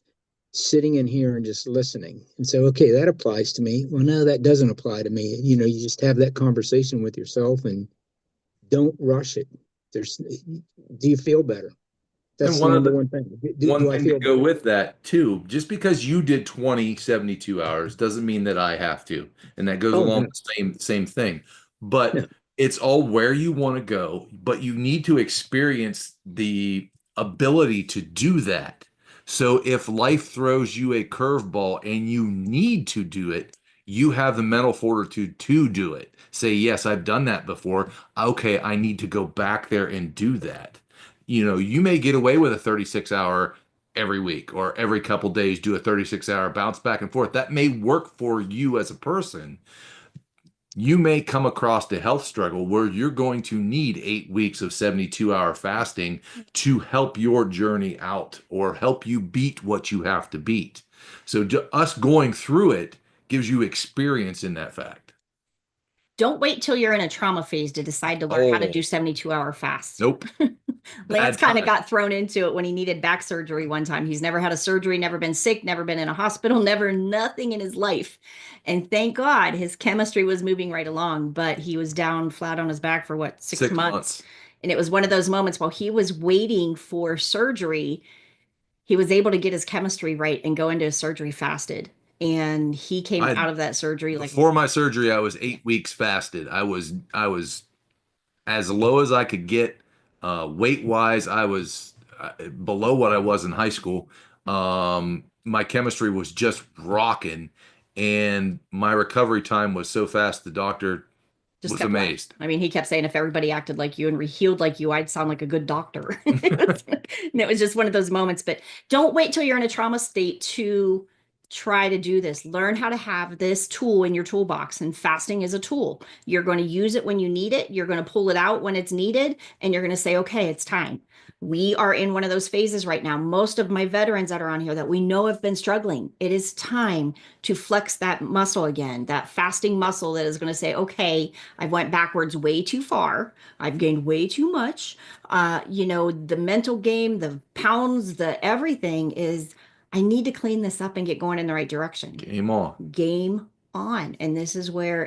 sitting in here and just listening and say, okay, that applies to me. Well, no, that doesn't apply to me. You just have that conversation with yourself and don't rush it. Do you feel better? That's the number one thing. One Do I thing feel to go better? with that too, just because you did 20 72 hours doesn't mean that I have to. And that goes Oh, along no. the same thing. But No. it's all where you want to go, but you need to experience the ability to do that. So if life throws you a curveball and you need to do it, you have the mental fortitude to do it. Say, yes, I've done that before. Okay, I need to go back there and do that. You may get away with a 36-hour every week or every couple days, do a 36-hour bounce back and forth. That may work for you as a person. you may come across a health struggle where you're going to need 8 weeks of 72-hour fasting to help your journey out or help you beat what you have to beat. So us going through it gives you experience in that fact. Don't wait till you're in a trauma phase to decide to learn how to Oh. do 72-hour fasts. Nope. Lance Bad kind of time. got thrown into it when he needed back surgery one time. He's never had a surgery, never been sick, never been in a hospital, never nothing in his life. And thank God his chemistry was moving right along, but he was down flat on his back for what, 6 months. And it was one of those moments while he was waiting for surgery, he was able to get his chemistry right and go into his surgery fasted. And he came out of that surgery like Before my surgery, I was 8 weeks fasted. I was as low as I could get. Weight wise, I was below what I was in high school. My chemistry was just rocking, and my recovery time was so fast. The doctor just was kept laughing. amazed. I mean, he kept saying if everybody acted like you and healed like you, I'd sound like a good doctor. And it was just one of those moments. But don't wait till you're in a trauma state to try to do this. Learn how to have this tool in your toolbox, and fasting is a tool. You're going to use it when you need it. You're going to pull it out when it's needed, and you're going to say, okay, it's time. We are in one of those phases right now. Most of my veterans that are on here that we know have been struggling. It is time to flex that muscle again, that fasting muscle that is going to say, okay, I went backwards way too far. I've gained way too much. The mental game, the pounds, the everything is, I need to clean this up and get going in the right direction. Game on. Game on. And this is where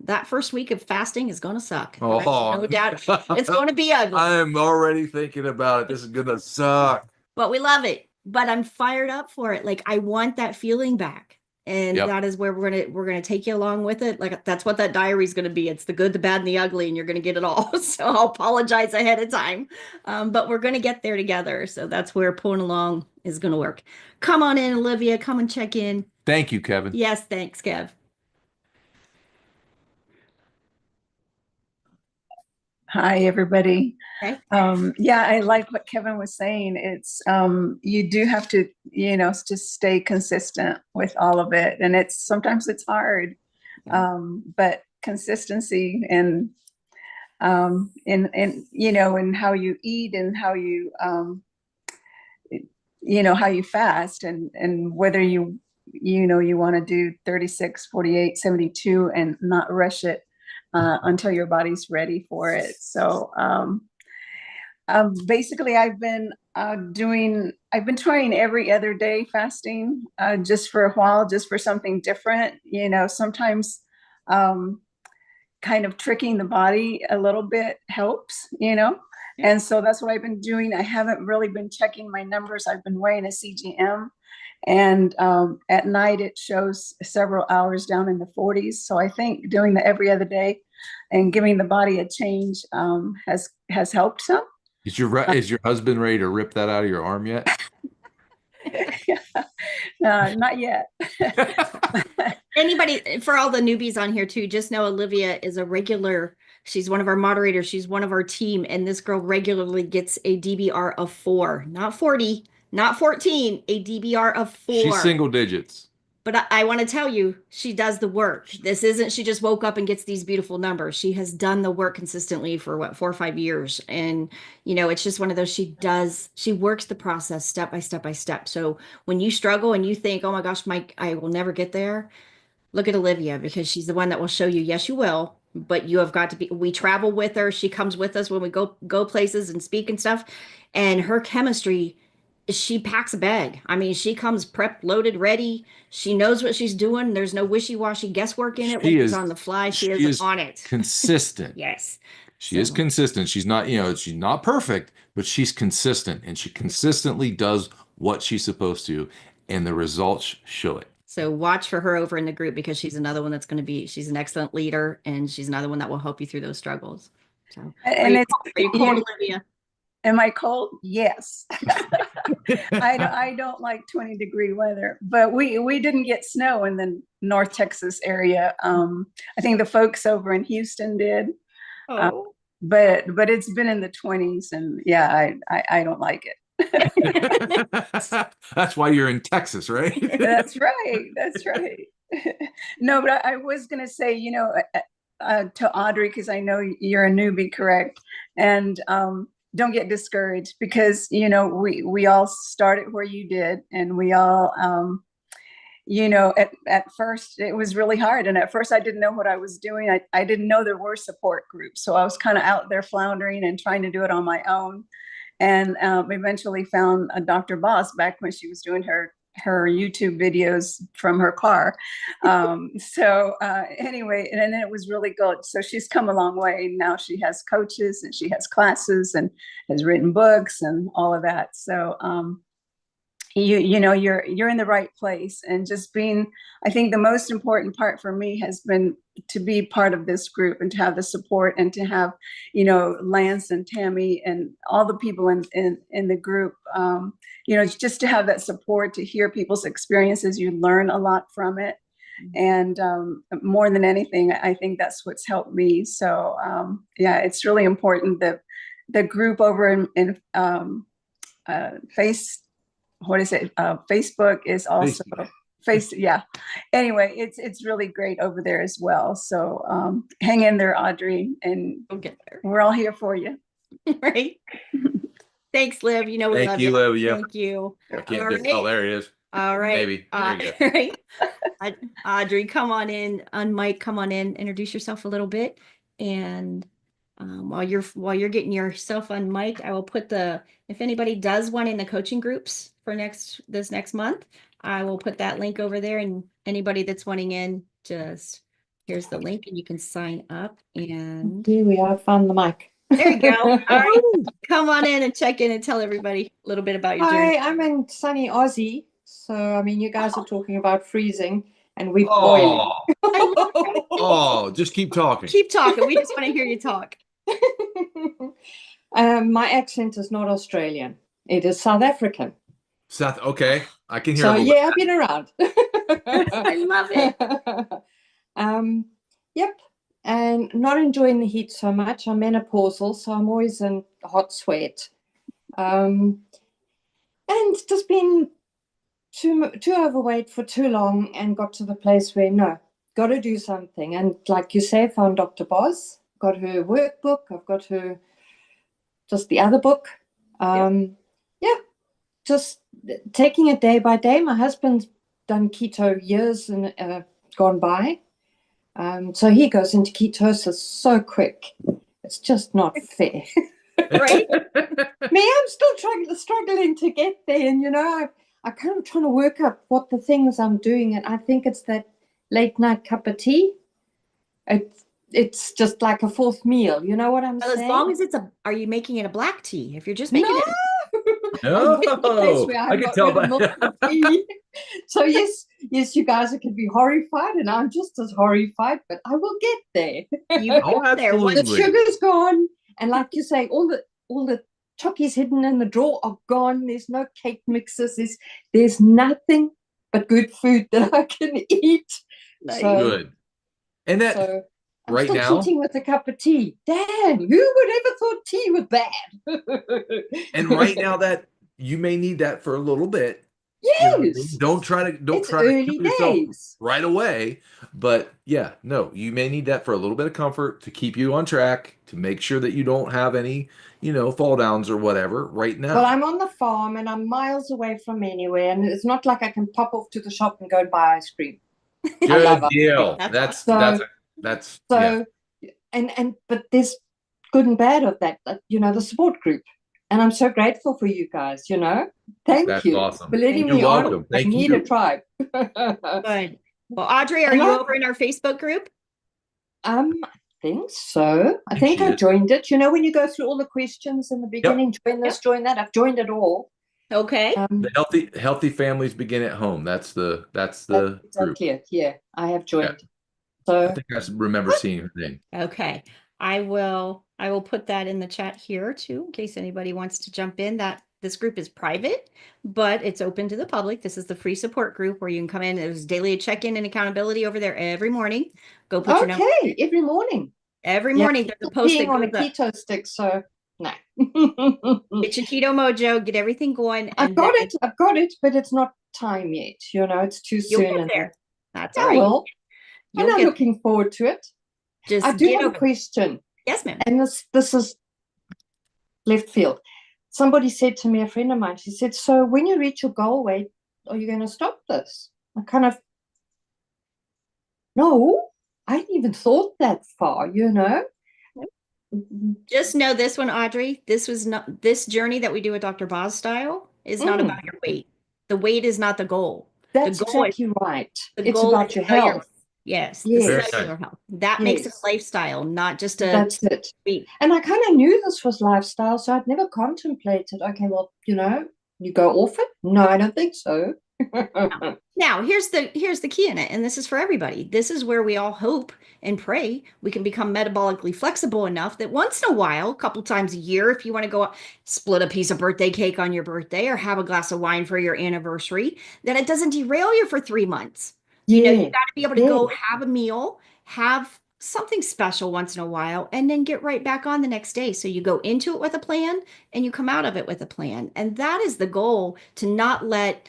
that first week of fasting is going to suck. Oh, no doubt. It's going to be ugly. I'm already thinking about it. This is going to suck. But we love it. But I'm fired up for it. Like, I want that feeling back. And that is where we're gonna take you along with it. Like, that's what that diary is gonna be. It's the good, the bad, and the ugly, and you're gonna get it all. So I'll apologize ahead of time. But we're gonna get there together. So that's where pulling along is gonna work. Come on in, Olivia. Come and check in. Thank you, Kevin. Yes, thanks, Kev. Hi, everybody. Okay. I like what Kevin was saying. It's you do have to, just stay consistent with all of it, and sometimes it's hard, but consistency and in how you eat and how you how you fast, and whether you want to do 36, 48, 72 and not rush it until your body's ready for it. So basically I've been trying every other day fasting, just for a while, just for something different, sometimes kind of tricking the body a little bit helps, and so that's what I've been doing. I haven't really been checking my numbers. I've been weighing a CGM, and at night it shows several hours down in the 40s. So I think doing the every other day and giving the body a change has helped some. Is your husband ready to rip that out of your arm yet? Not yet. Anybody, for all the newbies on here too, just know Olivia is a regular. She's one of our moderators. She's one of our team. And this girl regularly gets a DBR of 4, not 40, not 14, a DBR of 4. She's single digits. But I want to tell you, she does the work. This isn't, she just woke up and gets these beautiful numbers. She has done the work consistently for 4 or 5 years. And, it's just one of those, she works the process step by step by step. So when you struggle and you think, oh my gosh, Mike, I will never get there. Look at Olivia, because she's the one that will show you, yes, you will, but you have got to be, we travel with her. She comes with us when we go places and speak and stuff. And her chemistry, she packs a bag. I mean, she comes prepped, loaded, ready. She knows what she's doing. There's no wishy-washy guesswork in it. When she's on the fly, she is on it. Consistent. Yes. She is consistent. She's not, she's not perfect, but she's consistent, and she consistently does what she's supposed to, and the results show it. So watch for her over in the group, because she's another one that's she's an excellent leader, and she's another one that will help you through those struggles. So, are you cold, Olivia? Am I cold? Yes. I don't like 20-degree weather, but we didn't get snow in the North Texas area. I think the folks over in Houston did. Oh. But it's been in the 20s, and I don't like it. That's why you're in Texas, right? That's right. No, but I was going to say, to Audrey, because I know you're a newbie, correct? And don't get discouraged, because, we all started where you did, and we all, at first it was really hard. And at first I didn't know what I was doing. I didn't know there were support groups. So I was kind of out there floundering and trying to do it on my own. And eventually found a Dr. Boss back when she was doing her YouTube videos from her car. Anyway, and then it was really good. So she's come a long way. Now she has coaches and she has classes and has written books and all of that. So you're in the right place. And just being, I think the most important part for me has been to be part of this group and to have the support, and to have, Lance and Tammy and all the people in the group, just to have that support, to hear people's experiences. You learn a lot from it. And more than anything, I think that's what's helped me. So it's really important that the group over in Facebook is also Anyway, it's really great over there as well. So hang in there, Audrey, and We'll get there. we're all here for you. Right. Thank Liv. We Thank love you, you. Liv. Yeah. Thank you. I can't All do- right. Oh, there he is. All right. Maybe. There you Right. Audrey, come on in. Mike, come on in. Introduce yourself a little bit. And while you're getting yourself on mic, I will put if anybody does one in the coaching groups for this next month, I will put that link over there, and anybody that's wanting in, here's the link and you can sign up. And Here we are, found the mic. there you go. All right. Come on in and check in and tell everybody a little bit about your journey. Hi, I'm in sunny Aussie. So, I mean, you guys are talking about freezing and we're boiling. Oh, just keep talking. Keep talking. We just want to hear you talk. My accent is not Australian. It is South African. Okay. I can hear So, a little yeah, I've been around. I love it. Yep. And not enjoying the heat so much. I'm menopausal, so I'm always in a hot sweat. And just been too overweight for too long, and got to the place where, no, got to do something. And like you say, found Dr. Boz, got her workbook. I've got her, just the other book. Just taking it day by day. My husband's done keto years and gone by. So he goes into ketosis so quick. It's just not fair. Right? Me, I'm still struggling to get there. And, I kind of trying to work out what the things I'm doing. And I think it's that late night cup of tea. It's just like a fourth meal. You know what I'm Well, saying? as long as are you making it a black tea? If you're just making it. No, I can tell by. So yes, you guys can be horrified, and I'm just as horrified, but I will get there. You Oh, get there. absolutely. The sugar's gone, and like you say, all the chockies hidden in the drawer are gone. There's no cake mixes. There's nothing but good food that I can eat. So, Good. And that I'm right still now, cheating with a cup of tea. Damn, who would ever thought tea was bad? and right now that you may need that for a little bit. Yes. You know what I mean? Don't try It's to early kill yourself days. right away. But yeah, no, you may need that for a little bit of comfort to keep you on track, to make sure that you don't have any, fall downs or whatever right now. Well, I'm on the farm and I'm miles away from anywhere, and it's not like I can pop off to the shop and go and buy ice cream. Good deal. That's So, but there's good and bad of that, the support group. And I'm so grateful for you guys, Thank That's you awesome. for letting You're me welcome. on. Thank I need you. a tribe. Good. Well, Audrey, are you over in our Facebook group? I think so. I think she I is. joined it. When you go through all the questions in the beginning, join this, join that. I've joined it all. Okay. The healthy families begin at home. That's the group. Exactly it. Yeah, I have joined. I So think I remember seeing her name. Okay. I will put that in the chat here too, in case anybody wants to jump in. That this group is private, but it's open to the public. This is the free support group where you can come in. There's daily check-in and accountability over there every morning. Go put your number. okay, every morning. Every morning there's a post that Being on a goes up. keto stick, so no. Get your keto mojo, get everything going. I've got it, but it's not time yet. It's too You'll soon. get there. That's all I right. will. And You'll I'm get looking forward to it. just I do get have a over it. question, Yes, ma'am. and this is left field. Somebody said to me, a friend of mine, she said, so when you reach your goal weight, are you going to stop this? I kind of, no, I hadn't even thought that far, you know? Just know this one, Audrey. This journey that we do with Dr. Boz style is not about your weight. The weight is not the goal. That's the goal is, exactly right. the It's goal about is your to know health. yes, Yes. the Very cellular nice. health. That makes it Yes. lifestyle, not just a That's it. weight. And I kind of knew this was lifestyle, so I'd never contemplated, okay, well, you know, you go off it? No, I don't think so. Now, here's the key in it, and this is for everybody. This is where we all hope and pray we can become metabolically flexible enough that once in a while, a couple times a year, if you want to go split a piece of birthday cake on your birthday or have a glass of wine for your anniversary, that it doesn't derail you for 3 months. You know, you got to be able to go have a meal, have something special once in a while, and then get right back on the next day. So you go into it with a plan and you come out of it with a plan. And that is the goal, to not let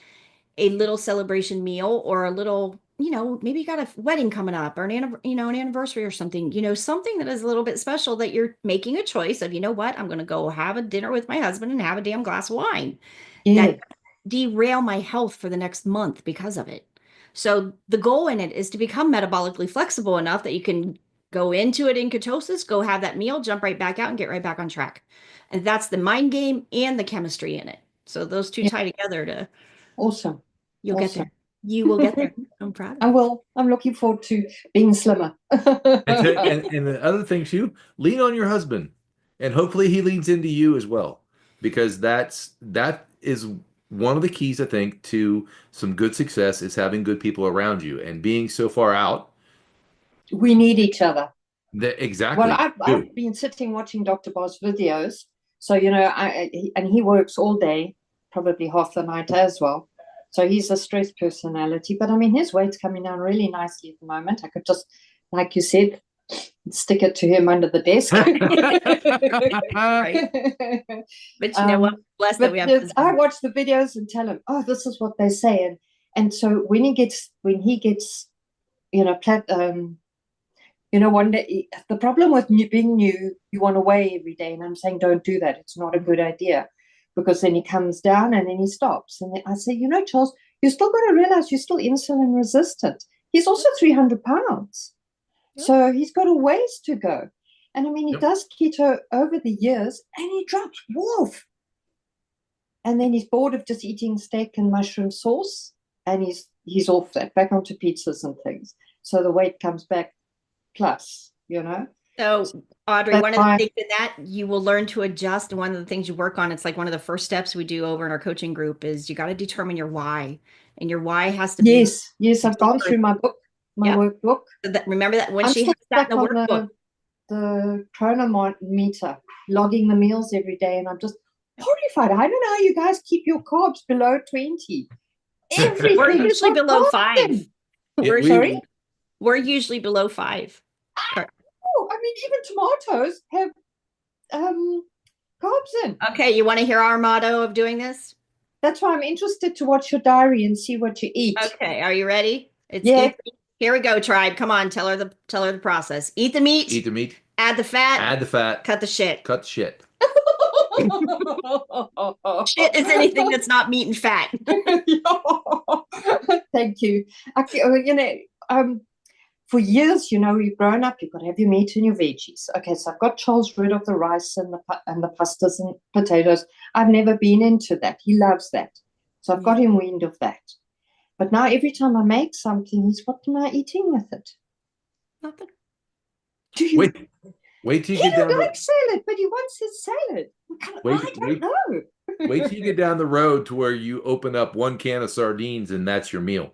a little celebration meal or a little, you know, maybe you got a wedding coming up or an anniversary or something, you know, something that is a little bit special that you're making a choice of, you know what, I'm going to go have a dinner with my husband and have a damn glass of wine. That derail my health for the next month because of it. So the goal in it is to become metabolically flexible enough that you can go into it in ketosis, go have that meal, jump right back out and get right back on track. And that's the mind game and the chemistry in it. So those two tie together to Awesome. You'll get there. You will get there. I'm proud of you. I will. I'm looking forward to being slimmer. And the other thing too, lean on your husband, and hopefully he leans into you as well, because that is one of the keys, I think, to some good success, is having good people around you. And being so far out, we need each other. Exactly. Well, I've been sitting watching Dr. Boz videos, so you know, and he works all day, probably half the night as well. So he's a stress personality, but I mean, his weight's coming down really nicely at the moment. I could just, like you said, stick it to him under the desk. Right. But you know what? Bless that we have. I watch the videos and tell him, oh, this is what they say, and so when he gets, you know, one day, the problem with being new, you want to weigh every day, and I'm saying don't do that. It's not a good idea. Because then he comes down and then he stops. And then I say, you know, Charles, you still got to realize you're still insulin resistant. He's also 300 pounds. Yep. So he's got a ways to go. And I mean, he does keto over the years and he drops wolf. And then he's bored of just eating steak and mushroom sauce. And he's off that, back onto pizzas and things. So the weight comes back plus, you know. So, Audrey, one of the things in that you will learn to adjust. And one of the things you work on, it's like one of the first steps we do over in our coaching group is you got to determine your why. And your why has to be. Yes, I've gone through my book, my workbook. So remember that when she has that in the workbook. The chronometer, logging the meals every day. And I'm just horrified. I don't know how you guys keep your carbs below 20. Everything. We're usually below 5. We're usually below 5. I mean, even tomatoes have carbs in. Okay, you want to hear our motto of doing this? That's why I'm interested to watch your diary and see what you eat. Okay, are you ready? Here we go, tribe. Come on, tell her the process. Eat the meat. Eat the meat. Add the fat. Add the fat. Cut the shit. Cut the shit. Shit is anything that's not meat and fat. Thank you. You know, for years, you know, you've grown up, you've got to have your meat and your veggies. Okay, so I've got Charles rid of the rice and the pastas and potatoes. I've never been into that. He loves that. So I've got him weaned of that. But now every time I make something, he's, what am I eating with it? Nothing. Do you wait till you get down? He likes salad, but he wants his salad. I don't know. Wait till you get down the road to where you open up one can of sardines and that's your meal.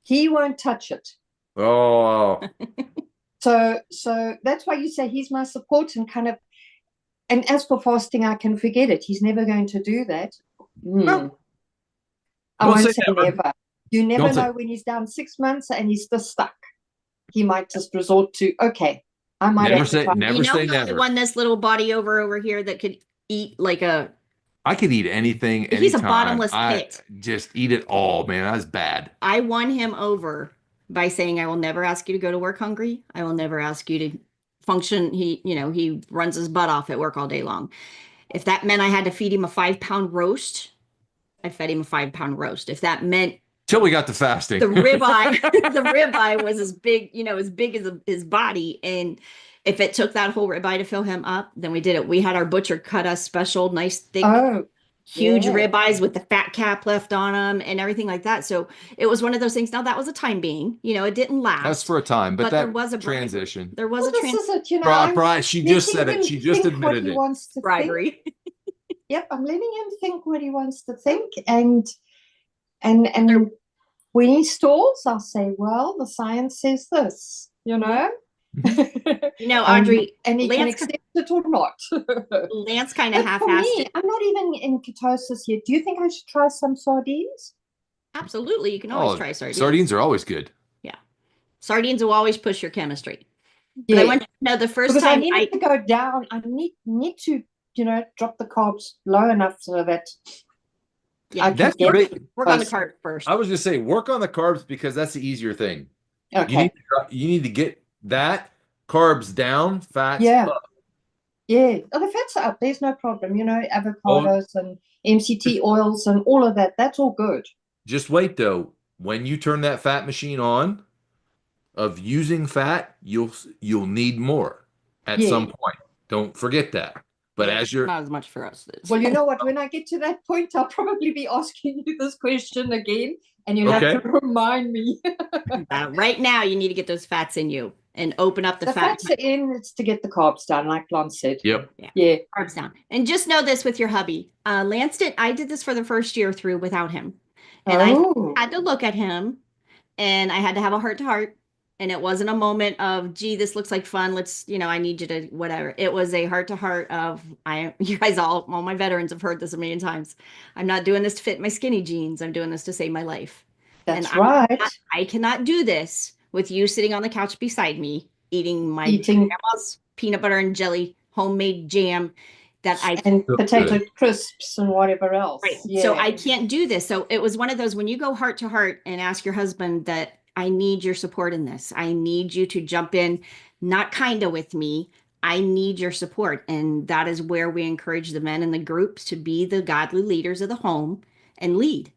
He won't touch it. Oh. So that's why you say he's my support and kind of, and as for fasting, I can forget it. He's never going to do that. I won't say never. You never know when he's down 6 months and he's just stuck. He might just resort to, okay, I might never say never. The one this little body over here that could eat like I could eat anything. He's a bottomless pit. Just eat it all, man. That's bad. I won him over by saying, I will never ask you to go to work hungry. I will never ask you to function. He runs his butt off at work all day long. If that meant I had to feed him a 5-pound roast, I fed him a 5-pound roast. If that meant Till we got to fasting. the ribeye, the ribeye was as big as his body. And if it took that whole ribeye to fill him up, then we did it. We had our butcher cut us special, nice, thick, huge ribeyes with the fat cap left on them and everything like that. So it was one of those things. Now that was a time being, it didn't last. That's for a time, but there that was a transition. There was Well, a this is it, Brian, she just said it. She just admitted it. bribery. Yep, I'm letting him think what he wants to think, and when he stalls, I'll say, "Well, the science says this," Audrey, and he can Lance, accept it or not. Lance kind of But for half-assed me, it. I'm not even in ketosis yet. Do you think I should try some sardines? Absolutely, you can always try sardines. Sardines are always good. Yeah, sardines will always push your chemistry. Yeah. But I want you to know the first Because time I need it to go down. I need to, drop the carbs low enough so that Yeah, I can That's get work on the carbs first. I was just saying, work on the carbs because that's the easier thing. Okay. You need to get that carbs down, fats Yeah. up. Yeah. Oh, the fats are up. There's no problem. Avocados and MCT oils and all of that. That's all good. Just wait though. When you turn that fat machine on of using fat, you'll need more at some point. Don't forget that. But as you're not as much for us. Well, you know what? When I get to that point, I'll probably be asking you this question again, and you'll have to remind me. Right now, you need to get those fats in you and open up the fats are in. It's to get the carbs down, like Lance said. Yep. Yeah. Carbs down. And just know this with your hubby. Lance I did this for the first year through without him. And I had to look at him and I had to have a heart to heart. And it wasn't a moment of, gee, this looks like fun. Let's, I need you to whatever. It was a heart to heart of, you guys all my veterans have heard this a million times. I'm not doing this to fit my skinny jeans. I'm doing this to save my life. That's right. I cannot do this with you sitting on the couch beside me, eating grandma's peanut butter and jelly, homemade jam and potato crisps and whatever else. Right. Yeah. So I can't do this. So it was one of those, when you go heart to heart and ask your husband that I need your support in this. I need you to jump in, not kind of with me. I need your support. And that is where we encourage the men in the groups to be the godly leaders of the home and lead.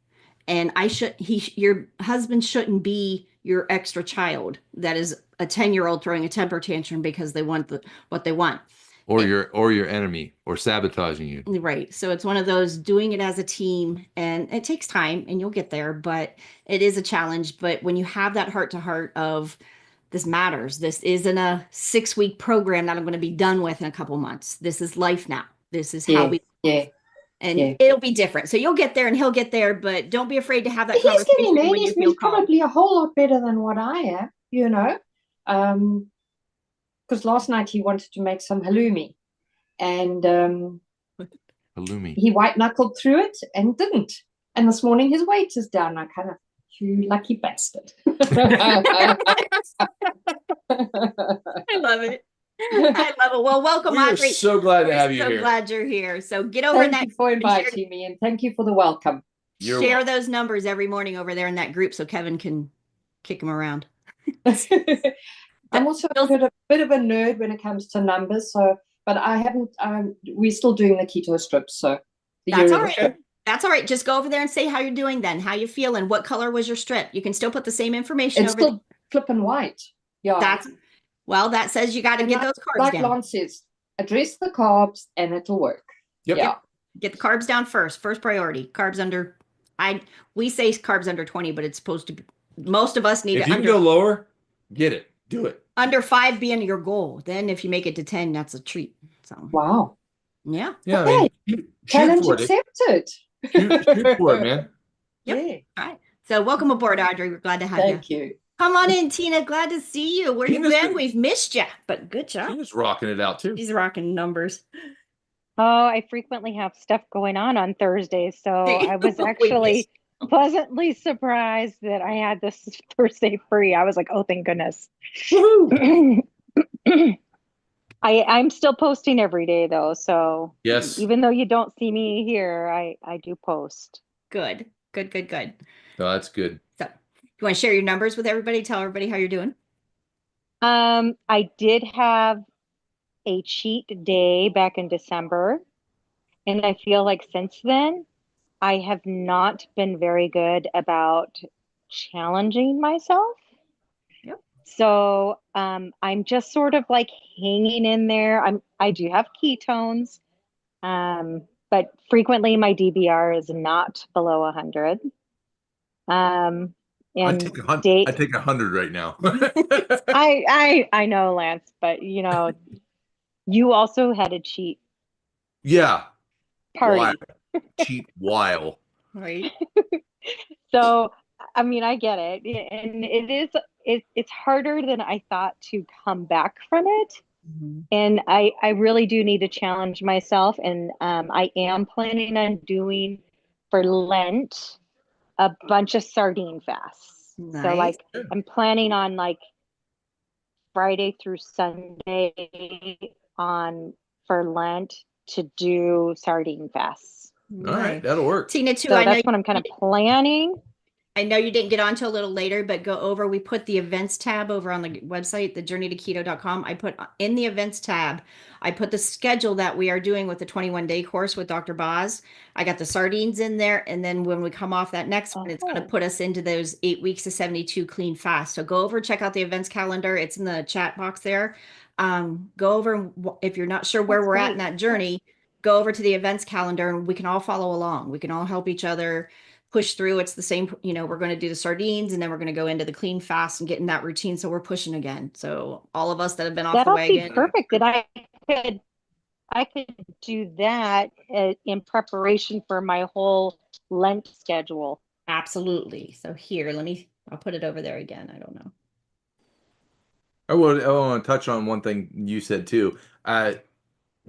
And your husband shouldn't be your extra child that is a 10-year-old throwing a temper tantrum because they want what they want. Or your enemy or sabotaging you. Right. So it's one of those doing it as a team, and it takes time and you'll get there, but it is a challenge. But when you have that heart to heart of this matters, this isn't a 6-week program that I'm going to be done with in a couple months. This is life now. This is how we it'll be different. So you'll get there and he'll get there, but don't be afraid to have that conversation. He's getting there. He's probably a whole lot better than what I am, because last night he wanted to make some halloumi, and halloumi. He white knuckled through it and didn't. And this morning his weight is down. I kind of, you lucky bastard. I love it. I love it. Well, welcome, Audrey. We're so glad to have you here. So glad you're here. So get over in that. Thank you for inviting me, and thank you for the welcome. Share those numbers every morning over there in that group so Kevin can kick them around. I'm also a bit of a nerd when it comes to numbers, but I haven't. We're still doing the keto strips, so that's all right. That's all right. Just go over there and say how you're doing. Then how you feeling? What color was your strip? You can still put the same information. It's still flipping white. Yeah. That says you got to get those carbs like down. Like Lance says, address the carbs and it'll work. Yep. Yeah. Get the carbs down first. First priority. Carbs under. We say carbs under 20, but it's supposed to be. Most of us need it. If you can go lower, get it. Do it. Under 5 being your goal. Then if you make it to 10, that's a treat. So wow. Yeah. Yeah. Okay. I mean, challenge accepted. Shoot for it, man. Yep. Yeah. All right. So welcome aboard, Audrey. We're glad to have you. Thank you. Come on in, Tina. Glad to see you. Where you been? We've missed you, but good job. She's rocking it out too. She's rocking numbers. Oh, I frequently have stuff going on Thursdays, so I was actually pleasantly surprised that I had this Thursday free. I was like, oh, thank goodness. I'm still posting every day though, so yes, even though you don't see me here, I do post. Good. Oh, that's good. So You want to share your numbers with everybody? Tell everybody how you're doing. I did have a cheat day back in December, and I feel like since then I have not been very good about challenging myself. Yep. So I'm just sort of like hanging in there. I do have ketones, but frequently my DBR is not below 100. And I take 100 right now. I know, Lance, but you know, you also had a cheat Yeah. party. Cheap while. Right. So, I mean, I get it. And it's harder than I thought to come back from it. Mhm. And I really do need to challenge myself. And I am planning on doing for Lent a bunch of sardine fasts. So Nice. like I'm planning on like Friday through Sunday on for Lent to do sardine fasts. All right, that'll work. Tina, too, So that's what I'm kind of planning. I know you didn't get on to a little later, but go over. We put the events tab over on the website, thejourneytoketo.com. I put in the events tab, I put the schedule that we are doing with the 21-day course with Dr. Boz. I got the sardines in there. And then when we come off that next one, it's going to put us into those 8 weeks of 72 clean fast. So go over, check out the events calendar. It's in the chat box there. Go over. If you're not sure where we're at in that journey, go over to the events calendar and we can all follow along. We can all help each other push through. It's the same, we're going to do the sardines and then we're going to go into the clean fast and get in that routine. So we're pushing again. So all of us that have been off the wagon. That'll be perfect. That I could do that in preparation for my whole Lent schedule. Absolutely. So here, I'll put it over there again. I don't know. I want to touch on one thing you said too.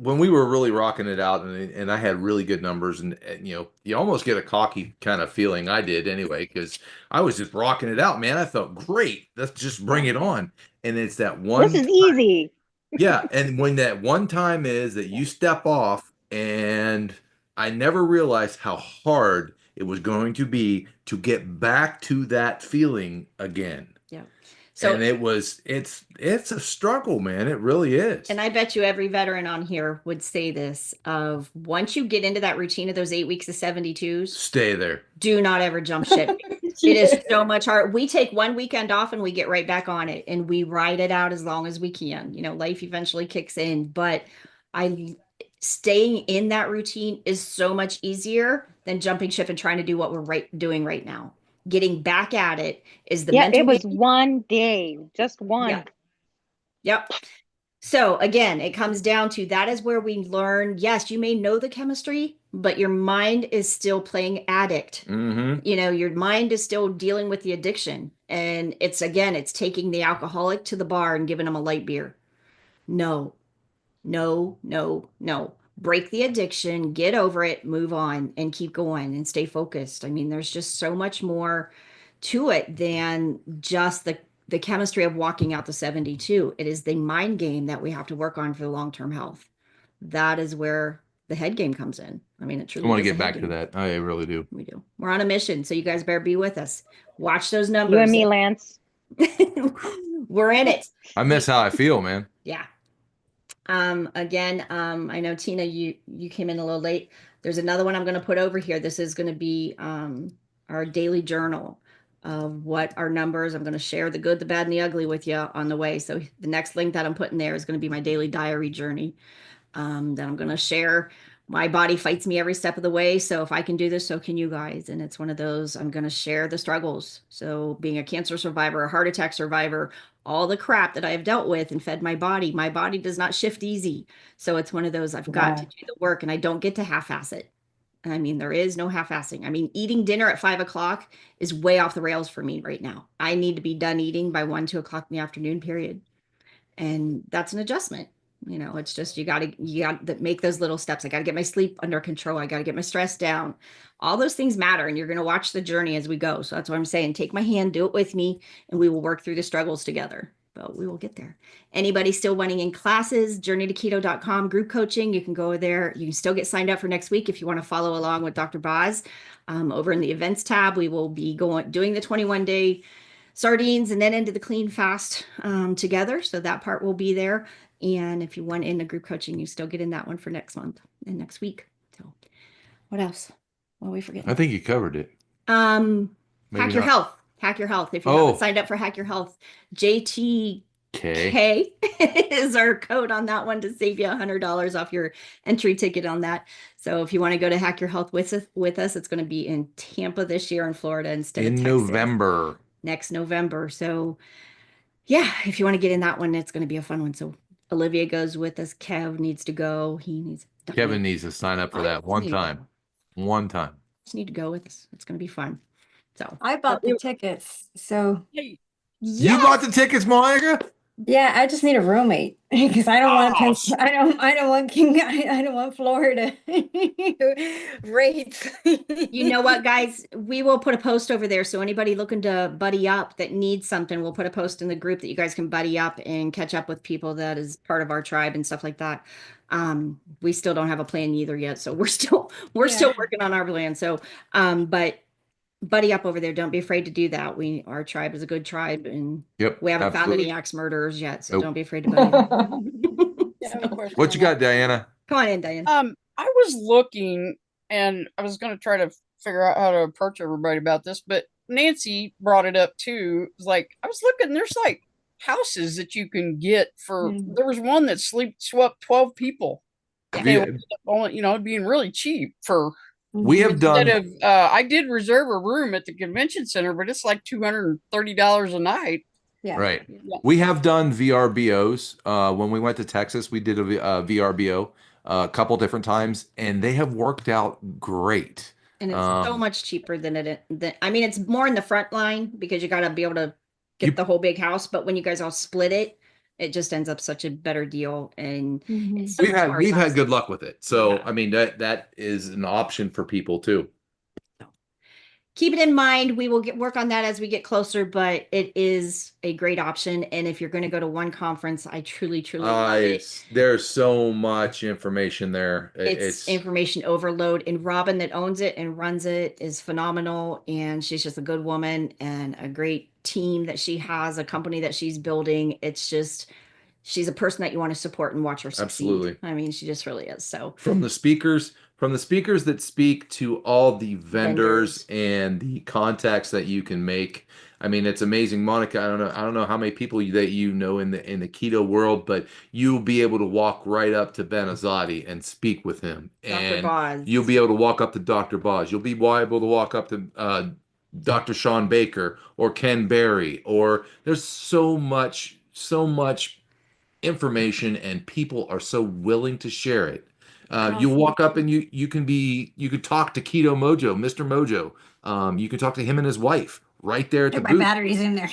When we were really rocking it out and I had really good numbers and you almost get a cocky kind of feeling. I did anyway, because I was just rocking it out, man. I felt great. Let's just bring it on. And it's that one. This is easy. Yeah. And when that one time is that you step off, and I never realized how hard it was going to be to get back to that feeling again. Yeah. So and it's a struggle, man. It really is. And I bet you every veteran on here would say this of once you get into that routine of those 8 weeks of 72s, stay there. Do not ever jump ship. It is so much hard. We take one weekend off and we get right back on it and we ride it out as long as we can. Life eventually kicks in, but staying in that routine is so much easier than jumping ship and trying to do what we're doing right now. Getting back at it is the mental it was game. One day, just one. Yep. So again, it comes down to that is where we learn. Yes, you may know the chemistry, but your mind is still playing addict. Mm-hmm. Your mind is still dealing with the addiction. And it's taking the alcoholic to the bar and giving them a light beer. No. Break the addiction, get over it, move on, and keep going and stay focused. I mean, there's just so much more to it than just the chemistry of walking out the 72. It is the mind game that we have to work on for the long-term health. That is where the head game comes in. I mean, it truly I want to get back to that. I really do. We do. We're on a mission, so you guys better be with us. Watch those numbers. You and me, Lance. We're in it. I miss how I feel, man. Yeah. Again, I know Tina, you came in a little late. There's another one I'm going to put over here. This is going to be our daily journal of what our numbers. I'm going to share the good, the bad, and the ugly with you on the way. So the next link that I'm putting there is going to be my daily diary journey. That I'm going to share. My body fights me every step of the way. So if I can do this, so can you guys. And it's one of those, I'm going to share the struggles. So being a cancer survivor, a heart attack survivor, all the crap that I have dealt with and fed my body does not shift easy. So it's one of those, I've got to do the work and I don't get to half-ass it. I mean, there is no half-assing. I mean, eating dinner at 5 o'clock is way off the rails for me right now. I need to be done eating by 1, 2 o'clock in the afternoon, period. And that's an adjustment. It's just, you got to make those little steps. I got to get my sleep under control. I got to get my stress down. All those things matter. And you're going to watch the journey as we go. So that's what I'm saying. Take my hand, do it with me, and we will work through the struggles together, but we will get there. Anybody still wanting in classes, journeytoketo.com group coaching, you can go there. You can still get signed up for next week if you want to follow along with Dr. Boz. Over in the events tab, we will be doing the 21-day sardines and then into the clean fast together. So that part will be there. And if you want in the group coaching, you still get in that one for next month and next week. So what else? What are we forgetting? I think you covered it. Maybe Hack Your not. Health. Hack Your Health. If you Oh. haven't signed up for Hack Your Health, JTK is our code on that one to save you $100 off your entry ticket on that. So if you want to go to Hack Your Health with us, it's going to be in Tampa this year in Florida instead of In Texas. November. Next November. So yeah, if you want to get in that one, it's going to be a fun one. So Olivia goes with us. Kev needs to go. Kevin needs to sign up for that one time. One time. Just need to go with us. It's going to be fun. So I bought the tickets, so Hey, You bought the tickets, Monica? yeah, I just need a roommate because I don't want Oh, to. I don't want King. I don't want Florida rates. you know what, guys? We will put a post over there. So anybody looking to buddy up that needs something, we'll put a post in the group that you guys can buddy up and catch up with people that is part of our tribe and stuff like that. We still don't have a plan either yet. So we're still working on our plan. So, but buddy up over there. Don't be afraid to do that. Our tribe is a good tribe and we haven't found any axe murderers yet. So don't be afraid to buddy up. I have a question What on you that. got, Diana? Come on in, Diane. I was looking and I was going to try to figure out how to approach everybody about this, but Nancy brought it up too. It was like, I was looking, there's like houses that you can get for, there was one that swept 12 people. Yeah. They ended up only, being really cheap for, We have done. instead of, I did reserve a room at the convention center, but it's like $230 a night. Yeah. Right. Yeah. We have done VRBOs. When we went to Texas, we did a VRBO a couple different times, and they have worked out great. And it's so much cheaper than it's more in the front line because you got to be able to get the whole big house. But when you guys all split it, it just ends up such a better deal. And it's so we've had good luck with it. So, Yeah. I mean, that is an option for people too. Keep it in mind. We will work on that as we get closer, but it is a great option. And if you're going to go to one conference, I truly love it. There's so much information there. It's information overload. And Robin that owns it and runs it is phenomenal. And she's just a good woman and a great team that she has, a company that she's building. It's just, she's a person that you want to support and watch her succeed. Absolutely. I mean, she just really is. So from the speakers that speak to all the vendors and the contacts that you can make. I mean, it's amazing. Monica, I don't know how many people that you know in the keto world, but you'll be able to walk right up to Ben Azadi and speak with him. Dr. Boz. You'll be able to walk up to Dr. Boz. You'll be able to walk up to Dr. Sean Baker or Ken Berry, or there's so much information and people are so willing to share it. You walk up and you could talk to Keto Mojo, Mr. Mojo. You can talk to him and his wife right there at the My booth. battery's in there.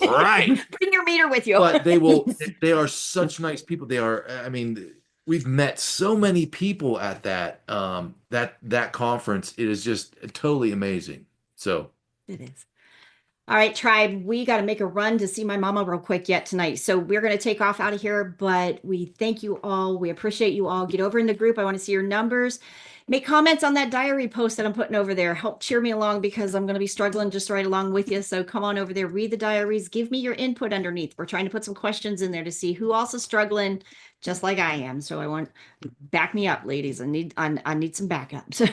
Right. Bring your meter with you. But they are such nice people. They are, I mean, we've met so many people at that conference. It is just totally amazing. So it is. All right, tribe, we got to make a run to see my mama real quick yet tonight. So we're going to take off out of here, but we thank you all. We appreciate you all. Get over in the group. I want to see your numbers. Make comments on that diary post that I'm putting over there. Help cheer me along because I'm going to be struggling just right along with you. So come on over there, read the diaries, give me your input underneath. We're trying to put some questions in there to see who else is struggling just like I am. So I want back me up, ladies. I need some backup. So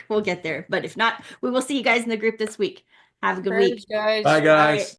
we'll get there. But if not, we will see you guys in the group this week. Have a good week. Guys. bye, guys.